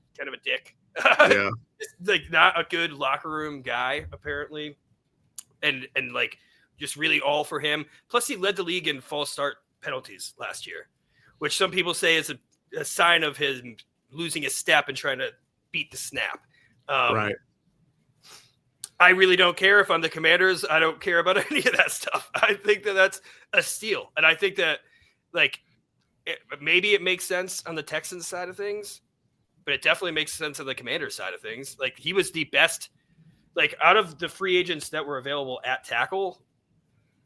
dick. Yeah. Like, not a good locker room guy, apparently. And like, just really all for him. Plus, he led the league in false start penalties last year, which some people say is a sign of him losing his step and trying to beat the snap. Right. I really don't care if I'm the Commanders. I don't care about any of that stuff. I think that that's a steal. And I think that, like, maybe it makes sense on the Texans side of things, but it definitely makes sense on the Commanders side of things. Like, he was the best, like, out of the free agents that were available at tackle,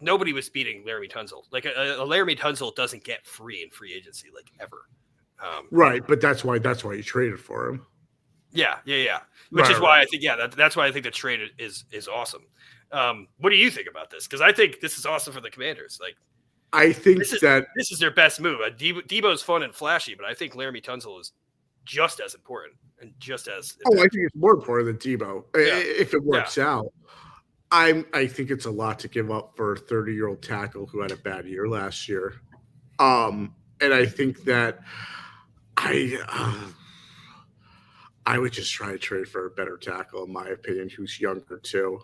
nobody was beating Laramie Tunsil. Like, a Laramie Tunsil doesn't get free in free agency, like, ever. Right, but that's why you traded for him. Yeah. Which is why I think, that's why I think the trade is awesome. What do you think about this? Because I think this is awesome for the Commanders. Like, I think this is their best move. Debo's fun and flashy, but I think Laramie Tunsil is just as important and just as. I think it's more important than Debo if it works out. I think it's a lot to give up for a 30-year-old tackle who had a bad year last year, and I think that I would just try to trade for a better tackle, in my opinion, who's younger too.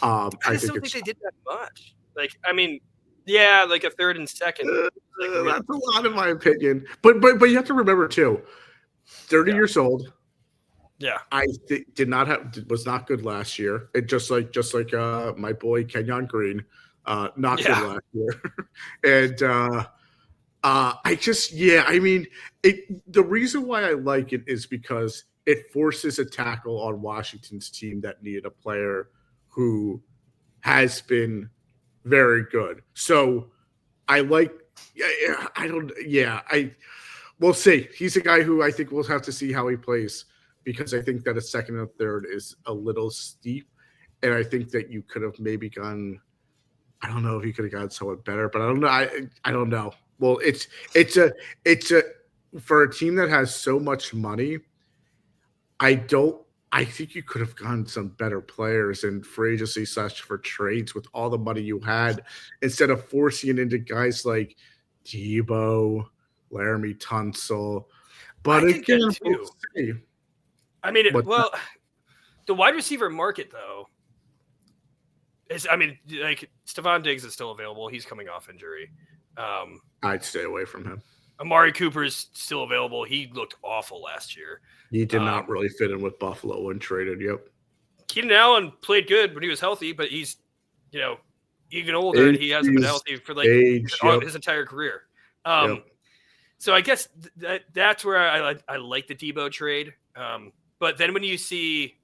I don't think they did that much. Like, I mean, yeah, like a third and second. That's a lot, in my opinion. But you have to remember too, 30 years old. Yeah, I was not good last year. It just like my boy Kenyon Green, not good last year, and the reason why I like it is because it forces a tackle on Washington's team that needed a player who has been very good. So we'll see. He's a guy who I think we'll have to see how he plays, because I think that a second and third is a little steep. And I think that you could have maybe gone, I don't know if you could have gotten someone better, but I don't know. I don't know. Well, it's for a team that has so much money, I think you could have gotten some better players in free agency / for trades with all the money you had, instead of forcing it into guys like Debo, Laramie Tunsil. But again, we'll see. I mean, the wide receiver market, though, is, I mean, like, Stephon Diggs is still available. He's coming off injury. I'd stay away from him. Amari Cooper's still available. He looked awful last year. He did not really fit in with Buffalo when traded. Yep. Keenan Allen played good when he was healthy, but he's, even older, and he hasn't been healthy for his entire career. So I guess that's where I like the Debo trade. But then when you see,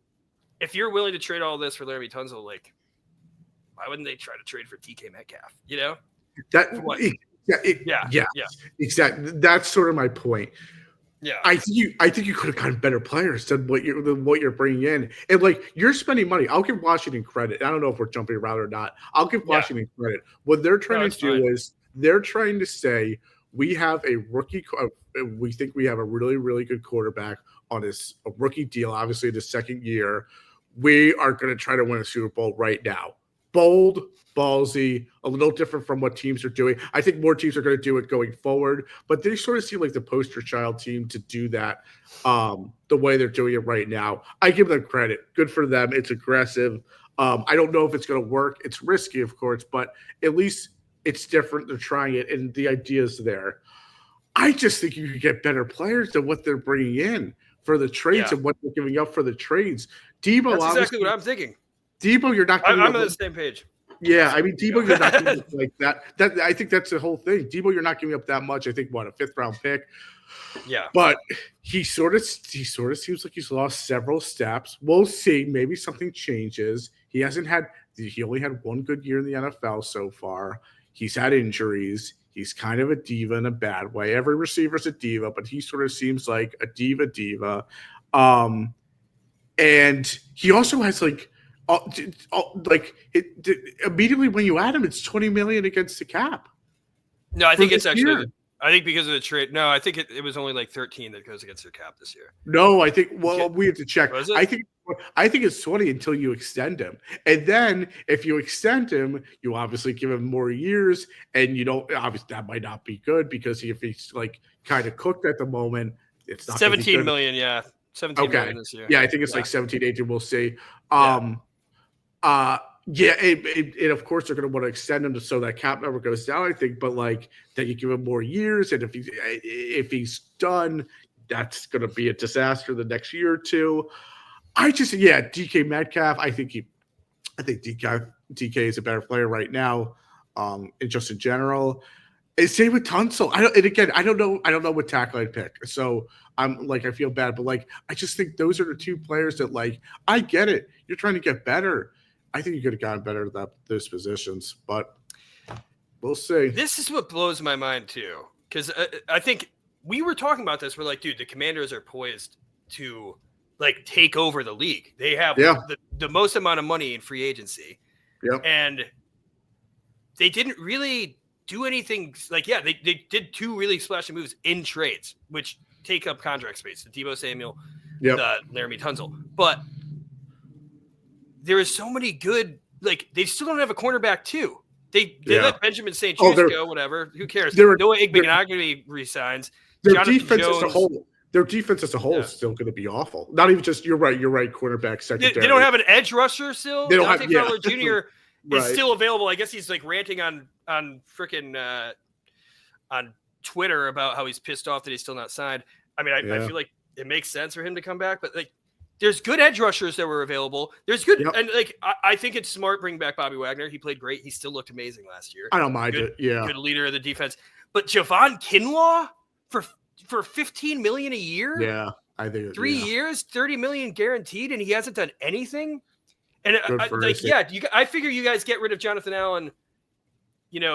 if you're willing to trade all this for Laramie Tunsil, like, why wouldn't they try to trade for TK Metcalf? Exactly. That's sort of my point. Yeah, I think you could have gotten better players than what you're bringing in, and like, you're spending money. I'll give Washington credit. I don't know if we're jumping around or not. I'll give Washington credit. What they're trying to do is they're trying to say, we have a rookie. We think we have a really, really good quarterback on a rookie deal. Obviously, the second year, we are going to try to win a Super Bowl right now. Bold, ballsy, a little different from what teams are doing. I think more teams are going to do it going forward, but they sort of seem like the poster child team to do that the way they're doing it right now. I give them credit. Good for them. It's aggressive. I don't know if it's going to work. It's risky, of course, but at least it's different. They're trying it, and the idea is there. I just think you could get better players than what they're bringing in for the trades and what they're giving up for the trades. Debo, that's exactly what I'm thinking. Debo, you're not. I'm on the same page. Yeah, I mean, Debo, you're not giving up like that. I think that's the whole thing. Debo, you're not giving up that much. I think a 5th round pick. Yeah, but he sort of seems like he's lost several steps. We'll see. Maybe something changes. He only had one good year in the NFL so far. He's had injuries. He's kind of a diva in a bad way. Every receiver's a diva, but he sort of seems like a diva. And he also has immediately when you add him, it's $20 million against the cap. No, I think it's actually. I think because of the trade. No, I think it was only like 13 that goes against their cap this year. No, I think. Well, we have to check. I think it's 20 until you extend him, and then if you extend him, you obviously give him more years, and you don't. Obviously, that might not be good because if he's like kind of cooked at the moment, it's not 17 million. Yeah, 17 million this year. Yeah, I think it's like 17, 18. We'll see. And of course they're going to want to extend him so that cap number goes down, I think, but like that you give him more years, and if he's done, that's going to be a disaster the next year or two. DK Metcalf, I think I think DK is a better player right now, and just in general. And same with Tunsil. I don't know what tackle I'd pick. So I feel bad, but I just think those are the two players that I get it. You're trying to get better. I think you could have gotten better at those positions, but we'll see. This is what blows my mind too, because I think we were talking about this. We're like, dude, the Commanders are poised to take over the league. They have the most amount of money in free agency, and they didn't really do anything. They did two really splashy moves in trades, which take up contract space. The Deebo Samuel, the Laramie Tunsil, but there is so many good. They still don't have a cornerback too. They let Benjamin St. Juste go. Whatever, who cares? Noah Igbenogany resigns. Their defense as a whole is still going to be awful. Not even just you're right. Quarterback secondary. They don't have an edge rusher still. They don't have Fowler Jr. is still available. I guess he's ranting on freaking on Twitter about how he's pissed off that he's still not signed. I mean, I feel like it makes sense for him to come back, but there's good edge rushers that were available. There's good, and I think it's smart bringing back Bobby Wagner. He played great. He still looked amazing last year. I don't mind it. Yeah, good leader of the defense. But Javon Kinlaw for $15 million a year. Yeah, I think 3 years, $30 million guaranteed, and he hasn't done anything. And I figure you guys get rid of Jonathan Allen,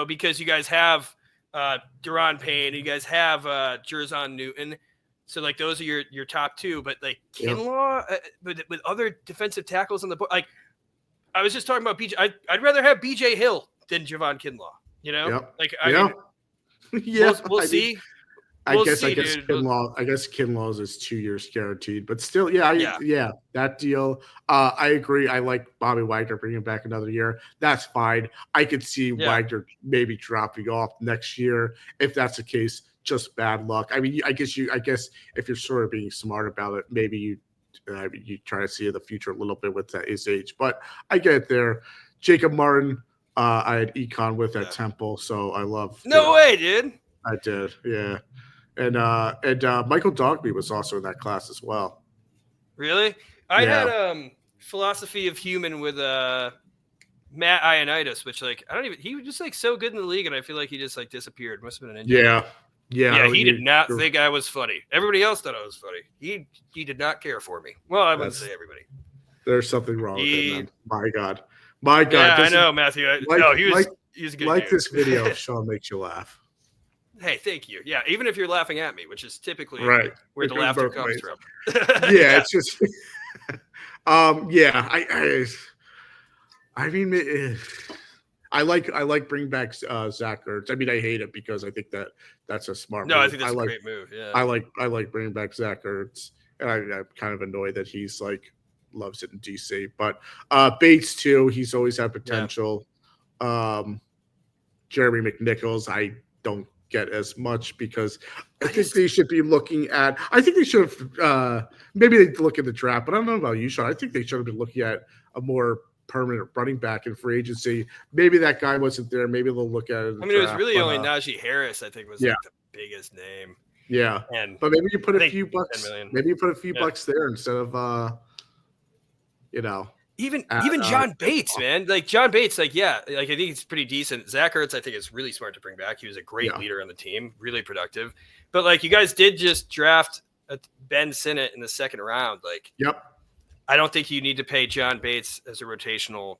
because you guys have Deron Payne, you guys have Jerzon Newton. So those are your top two, but Kinlaw with other defensive tackles on the board. I was just talking about BJ. I'd rather have BJ Hill than Javon Kinlaw. We'll see. I guess Kinlaw's is 2 years guaranteed, but still, that deal. I agree. I like Bobby Wagner bringing back another year. That's fine. I could see Wagner maybe dropping off next year. If that's the case, just bad luck. I mean, I guess if you're sort of being smart about it, maybe you try to see the future a little bit with his age. But I get it there. Jacob Martin, I had econ with at Temple, so I love. No way, dude. I did, yeah. And Michael Dogby was also in that class as well. Really? I had philosophy of human with Matt Ioannidis, which he was just so good in the league, and I feel like he just disappeared. Must have been an injury. Yeah. He did not think I was funny. Everybody else thought I was funny. He did not care for me. Well, I wouldn't say everybody. There's something wrong with him, man. My God. Yeah, I know, Matthew. He was a good dude. This video, Sean makes you laugh. Hey, thank you. Yeah, even if you're laughing at me, which is typically where the it laughter comes from. It's just, I like bringing back Zach Ertz. I mean, I hate it because I think that's a smart move. I think that's a great move. Yeah, I like bringing back Zach Ertz, and I'm kind of annoyed that he's loves it in DC. But Bates too, he's always had potential. Jeremy McNichols, I don't get as much because I think they should be looking at. I think they should have maybe they look at the draft, but I don't know about you, Sean. I think they should have been looking at a more permanent running back in free agency. Maybe that guy wasn't there. Maybe they'll look at it. It was really only Najee Harris, I think, was the biggest name. Yeah, but maybe you put a few bucks. Maybe you put a few bucks there instead of even John Bates, man. John Bates, I think it's pretty decent. Zach Ertz, I think it's really smart to bring back. He was a great leader on the team, really productive. But you guys did just draft Ben Sinnott in the second round. I don't think you need to pay John Bates as a rotational,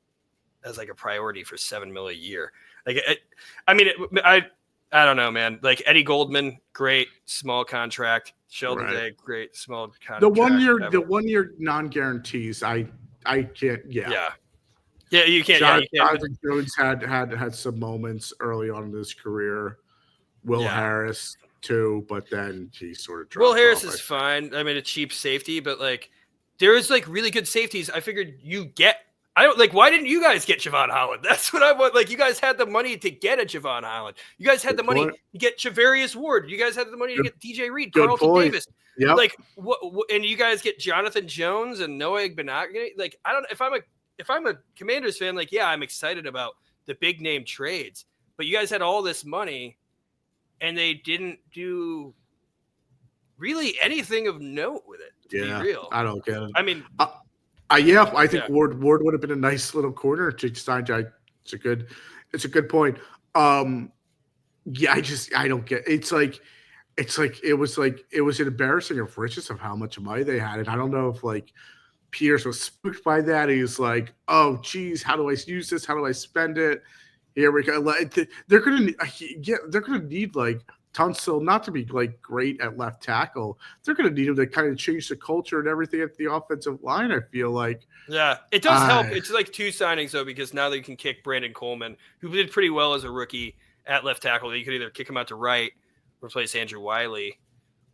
as a priority for $7 million a year. I don't know, man. Eddie Goldman, great small contract. Sheldon Day, great small contract. The 1 year non-guarantees, I can't. Yeah, you can't. Jonathan Jones had some moments early on in his career. Will Harris too, but then he sort of dropped Will Harris off. is fine. I mean, a cheap safety, but there is really good safeties. I figured you get. I don't why didn't you guys get Javon Holland? That's what I want. You guys had the money to get a Javon Holland. You guys had the money to get Javarius Ward. You guys had the money to get DJ Reed, Carlton Davis. Yeah. What? And you guys get Jonathan Jones and Noah Igbenogany. I don't. If I'm a Commanders fan, I'm excited about the big name trades. But you guys had all this money, and they didn't do really anything of note with it. To be real, I don't get it. I mean. Yeah, I think Yeah. Ward would have been a nice little corner to sign. It's a good point. Yeah, I don't get. It was an embarrassing of riches of how much money they had, and I don't know if like Pierce was spooked by that. He's like, oh, geez, how do I use this? How do I spend it? Here we go. They're gonna need like Tunsil not to be like great at left tackle. They're gonna need him to kind of change the culture and everything at the offensive line. I feel like, Yeah, it does help. It's like 2 signings though, because now they can kick Brandon Coleman, who did pretty well as a rookie at left tackle. You could either kick him out to right, replace Andrew Wiley,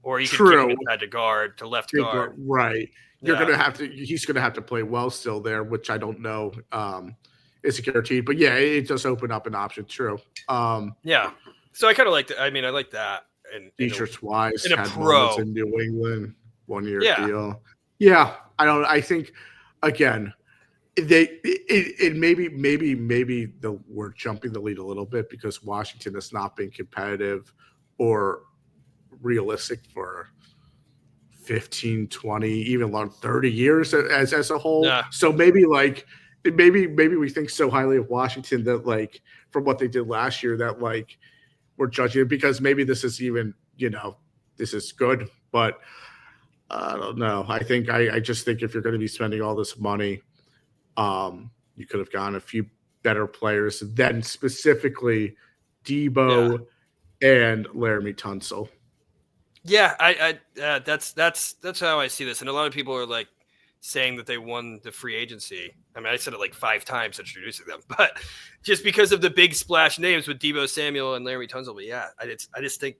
or you could kick him inside to guard, to left guard. Right. He's going to have to play well still there, which I don't know is a guaranteed. But yeah, it does open up an option. True. Yeah. So I kind of like that. I mean, I like that. And Dietrich Wise in a had pro moments in New England, 1 year deal. Yeah. I think again, maybe we're jumping the lead a little bit because Washington has not been competitive or realistic for 15, 20, even long 30 years as a whole. Yeah. So maybe we think so highly of Washington that like from what they did last year that like we're judging it because maybe this is even, this is good, but I don't know. I just think if you're going to be spending all this money, you could have gotten a few better players than specifically Debo and Laramie Tunsil. Yeah, that's how I see this. And a lot of people are like saying that they won the free agency. I mean, I said it like 5 times introducing them, but just because of the big splash names with Debo Samuel and Laramie Tunsil. But yeah, I just think.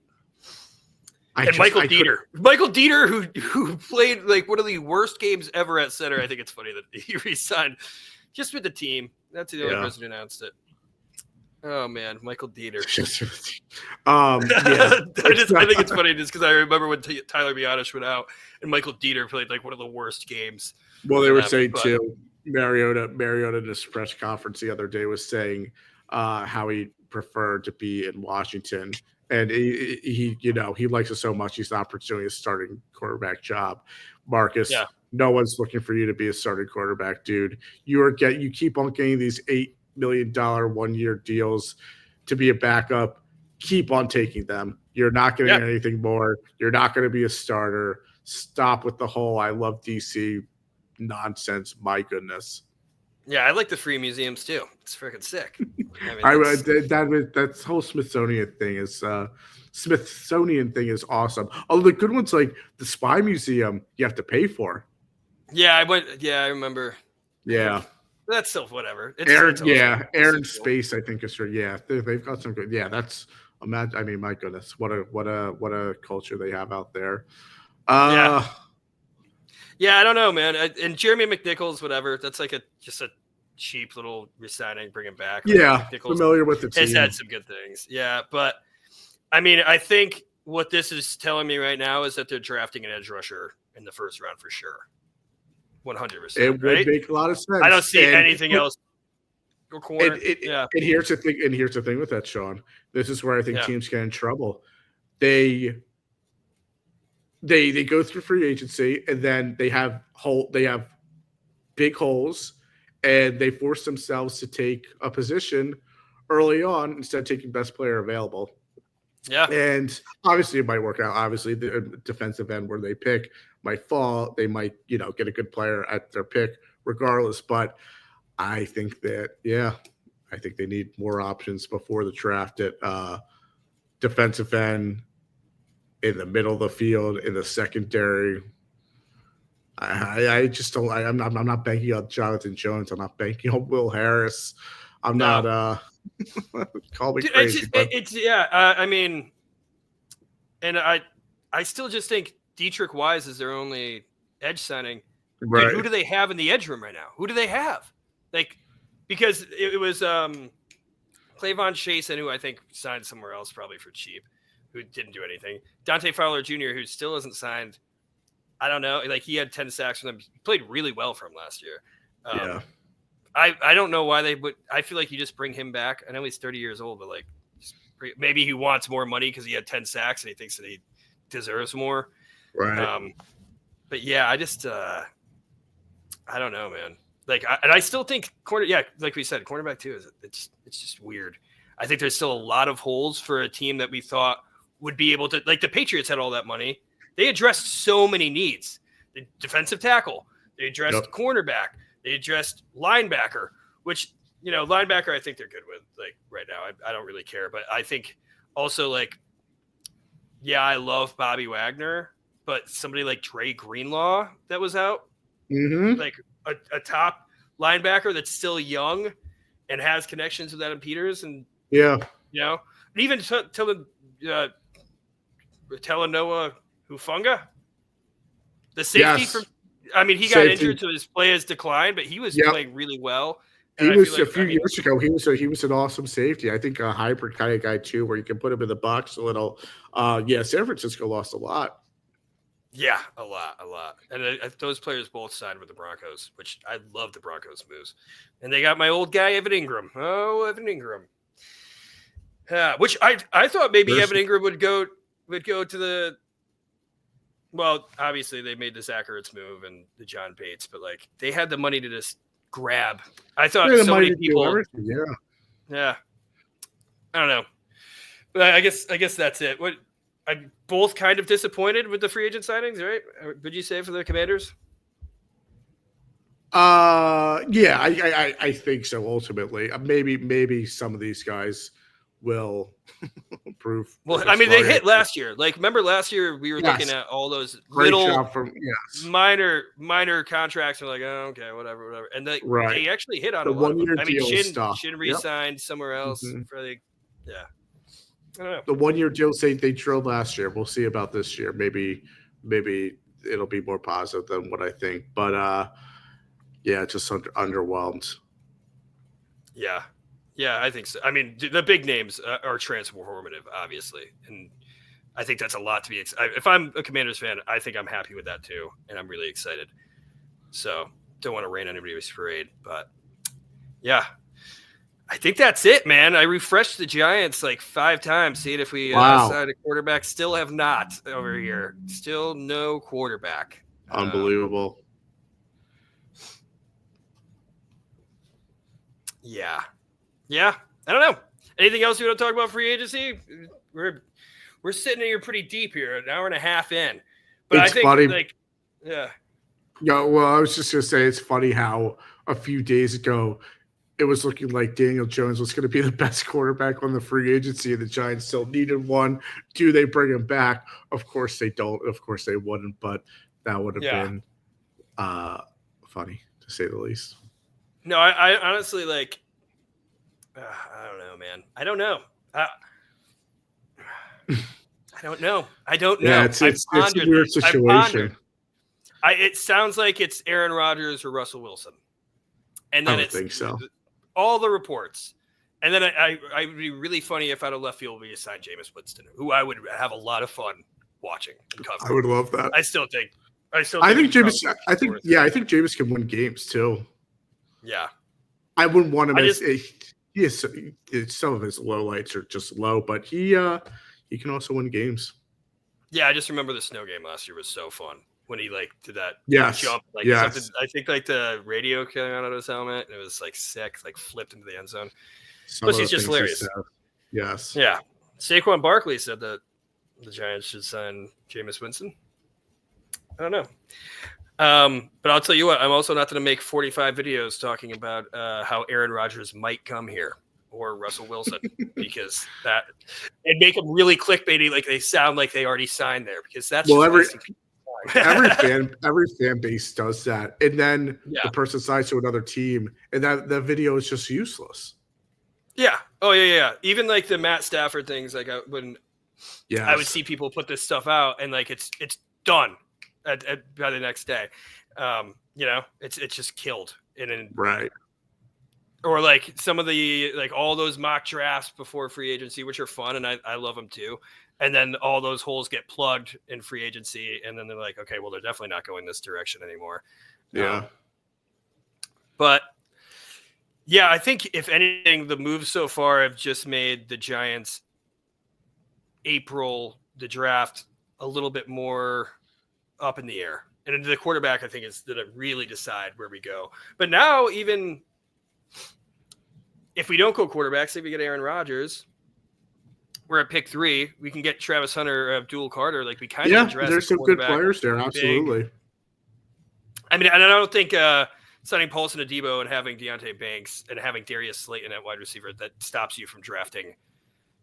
Michael Dieter, who played like one of the worst games ever at center. I think it's funny that he resigned just with the team. That's the only person who announced it. Oh man, Michael Dieter. I think it's funny just because I remember when Tyler Biadasz went out and Michael Dieter played like one of the worst games. Well, they were saying too. Mariota in his press conference the other day was saying how he preferred to be in Washington, and he likes it so much he's not pursuing a starting quarterback job. Marcus, no one's looking for you to be a starting quarterback, dude. You keep on getting these $8 million 1 year deals to be a backup. Keep on taking them. You're not getting anything more. You're not going to be a starter. Stop with the whole I love DC nonsense. My goodness. Yeah, I like the free museums too. It's freaking sick. That whole Smithsonian thing is awesome. Oh, the good ones like the Spy Museum you have to pay for. Yeah, I went. Yeah, I remember. Yeah. That's still whatever. Air and Space, I think is they've got some good. Yeah, that's imagine. I mean, my goodness, what a culture they have out there. Yeah, I don't know, man. And Jeremy McNichols, whatever. That's like just a cheap little resigning, bring him back. Yeah, familiar with the team. Has had some good things. Yeah, but I mean, I think what this is telling me right now is that they're drafting an edge rusher in the first round for sure. 100%. It would make a lot of sense. I don't see anything else. And here's the thing with that, Sean. This is where I think teams get in trouble. They go through free agency and then they have big holes and they force themselves to take a position early on instead of taking best player available. Yeah. And obviously it might work out. Obviously the defensive end where they pick might fall. They might, get a good player at their pick regardless. But I think that, I think they need more options before the draft at defensive end, in the middle of the field, in the secondary. I just don't. I'm not banking on Jonathan Jones. I'm not banking on Will Harris. I'm not. Call me crazy. I mean, and I still just think Dietrich Wise is their only edge signing. Right. Dude, who do they have in the edge room right now? Who do they have? Like, because it was Clavon Chasen, who I think signed somewhere else probably for cheap, who didn't do anything. Dante Fowler Jr., who still hasn't signed. I don't know. Like, he had 10 sacks for them. He played really well for him last year. I don't know why they would. I feel like you just bring him back. I know he's 30 years old, but like maybe he wants more money because he had 10 sacks and he thinks that he deserves more. Right. But yeah, I just I I don't know, man. Like, I still think like we said, cornerback too it's just weird. I think there's still a lot of holes for a team that we thought would be able to. Like the Patriots had all that money, they addressed so many needs. The defensive tackle, they addressed cornerback, they addressed linebacker, which linebacker I think they're good with. Like right now, I don't really care, but I think also like, yeah, I love Bobby Wagner, but somebody like Dre Greenlaw that was out, like a top linebacker that's still young and has connections with Adam Peters, and even Talanoa Hufanga, the safety from. I mean, he got injured, so his play has declined, but he was playing really well. He was a few years ago. He was an awesome safety. I think a hybrid kind of guy too, where you can put him in the box a little. San Francisco lost a lot. Yeah, a lot. And those players both signed with the Broncos, which I love the Broncos moves. And they got my old guy, Evan Ingram. Oh, Evan Ingram. Yeah, which I thought maybe Evan Ingram would go to the. Well, obviously they made the Zach Ertz move and the John Bates, but like they had the money to just grab. I thought so many people. Yeah. I don't know. But I guess that's it. What I'm both kind of disappointed with the free agent signings, right? Would you say for the Commanders? Yeah, I think so. Ultimately, maybe some of these guys will prove. Well, I mean, they hit last year. Like, remember last year we were looking at all those little minor contracts. And we're like, oh, okay, whatever. And they actually hit on a lot of them. I mean, Shin re-signed somewhere else for the I don't know. The 1 year deal they drilled last year. We'll see about this year. Maybe it'll be more positive than what I think. But just underwhelmed. Yeah. Yeah, I think so. I mean, the big names are transformative, obviously. And I think that's a lot to be excited. If I'm a Commanders fan, I think I'm happy with that too. And I'm really excited. So don't want to rain on anybody's parade. But yeah, I think that's it, man. I refreshed the Giants like 5 times, seeing if we signed a quarterback. Still have not over here. Still no quarterback. Unbelievable. Yeah. I don't know. Anything else you want to talk about free agency? We're sitting here pretty deep here, an hour and a half in. But I think funny. Yeah, well, I was just gonna say it's funny how a few days ago it was looking like Daniel Jones was going to be the best quarterback on the free agency, and the Giants still needed one. Do they bring him back? Of course they don't. Of course they wouldn't. But that would have been funny to say the least. No, I honestly like. I don't know, man. I don't know. I don't know. Yeah, it's a weird situation. It sounds like it's Aaron Rodgers or Russell Wilson, and then I don't think so. All the reports, and then I would be really funny if out of left field we assigned Jameis Winston, who I would have a lot of fun watching and covering. I would love that. I think Jameis can win games too. Yeah, I wouldn't want him some of his lowlights are just low, but he can also win games. Yeah, I just remember the snow game last year was so fun when he did that jump. I think the radio came out of his helmet and it was sick, flipped into the end zone. Plus he's just hilarious. Yes. Yeah. Saquon Barkley said that the Giants should sign Jameis Winston. I don't know. But I'll tell you what, I'm also not going to make 45 videos talking about how Aaron Rodgers might come here or Russell Wilson and make them really clickbaity, like they sound like they already signed there, because that's every fan base does that, and then the person signs to another team, and that video is just useless. Yeah. Oh yeah. Even the Matt Stafford things, I would see people put this stuff out, and it's done. By the next day, it's just killed. Right. Or some of the all those mock drafts before free agency, which are fun and I love them too. And then all those holes get plugged in free agency, and then they're like, okay, well, they're definitely not going this direction anymore. Yeah. But yeah, I think if anything, the moves so far have just made the Giants the draft a little bit more up in the air. And the quarterback, I think, is going to really decide where we go. But now, even if we don't go quarterback, say we get Aaron Rodgers, we're at pick 3. We can get Travis Hunter or Abdul Carter. Like, we kind of address there's some good players there. Absolutely. I mean, and I don't think signing Paulson Adebo and having Deontay Banks and having Darius Slayton at wide receiver, that stops you from drafting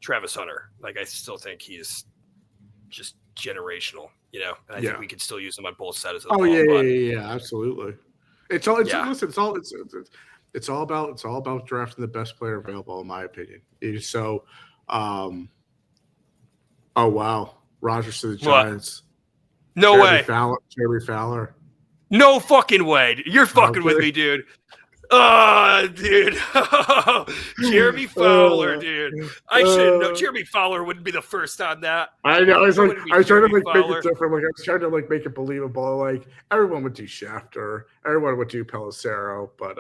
Travis Hunter. Like, I still think he's just generational, and I think we could still use him on both sides of the ball. Yeah, absolutely. It's all about drafting the best player available, in my opinion. So, oh wow, Rodgers to the Giants. No way, Jeremy Fowler. No fucking way. You're fucking with me, dude. Oh, dude. Jeremy Fowler, dude. I should know. Jeremy Fowler wouldn't be the first on that. I know. I was trying to make it different. Like, I was trying to make it believable. Like, everyone would do Schefter, everyone would do Pelissero, but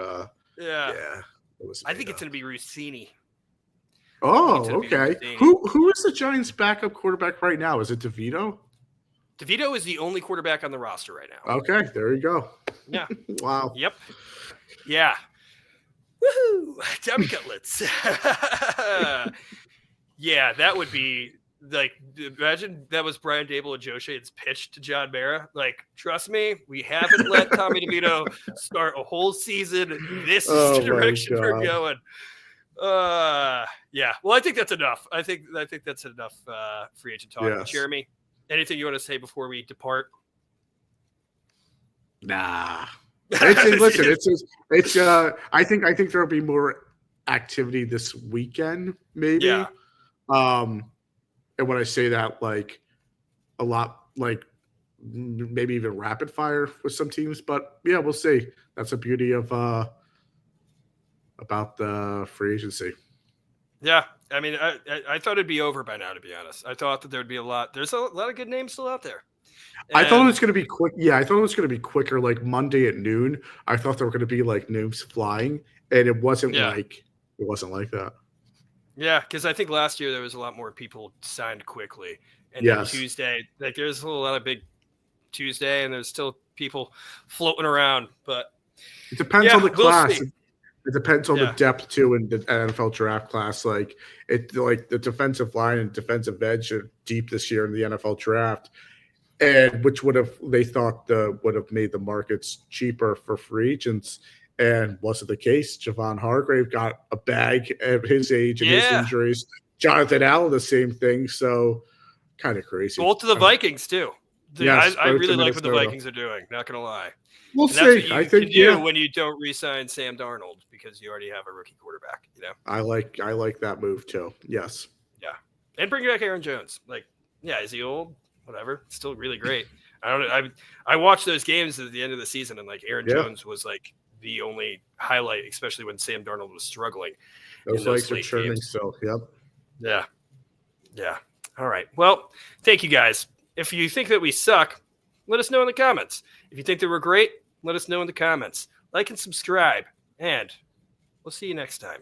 yeah. I think it's gonna be Rossini. Oh, okay. Who is the Giants' backup quarterback right now? Is it DeVito? DeVito is the only quarterback on the roster right now. Okay, there you go. Yeah. Wow. Yep. Yeah. Woohoo! Tommy Cutlets. Yeah, that would be like, imagine that was Brian Dable and Joe Shane's pitch to John Mara. Like, trust me, we haven't let Tommy DeVito start a whole season. This is the direction we're going. Yeah. Well, I think that's enough. I think that's enough free agent talk. Yes. Jeremy, anything you want to say before we depart? Nah. Listen, I think there'll be more activity this weekend, maybe. Yeah. And when I say that, like, a lot, like, maybe even rapid fire with some teams, but yeah, we'll see. That's the beauty of about the free agency. Yeah, I mean, I thought it'd be over by now, to be honest. I thought that there'd be there's a lot of good names still out there. I thought it was going to be quick. Yeah, I thought it was going to be quicker, like Monday at noon. I thought there were going to be like names flying, and it wasn't like that. Yeah, because I think last year there was a lot more people signed quickly, and then Tuesday, like, there's a lot of big Tuesday, and there's still people floating around. But it depends on the class. It depends on the depth too in the NFL draft class. Like the defensive line and defensive edge are deep this year in the NFL draft. And which would have made the markets cheaper for free agents, and wasn't the case. Javon Hargrave got a bag at his age and his injuries. Jonathan Allen, the same thing. So kind of crazy. Both to the Vikings too. Yes, I really like what the Vikings are doing. Not gonna lie. We'll see. I think when you don't re-sign Sam Darnold because you already have a rookie quarterback. I like that move too. Yes. Yeah, and bring back Aaron Jones. Like, yeah, is he old? Whatever, still really great. I watched those games at the end of the season, and like Aaron Jones was like the only highlight, especially when Sam Darnold was struggling. Those legs are churning still. Yep. Yeah. All right. Well, thank you guys. If you think that we suck, let us know in the comments. If you think that we're great, let us know in the comments. Like and subscribe, and we'll see you next time.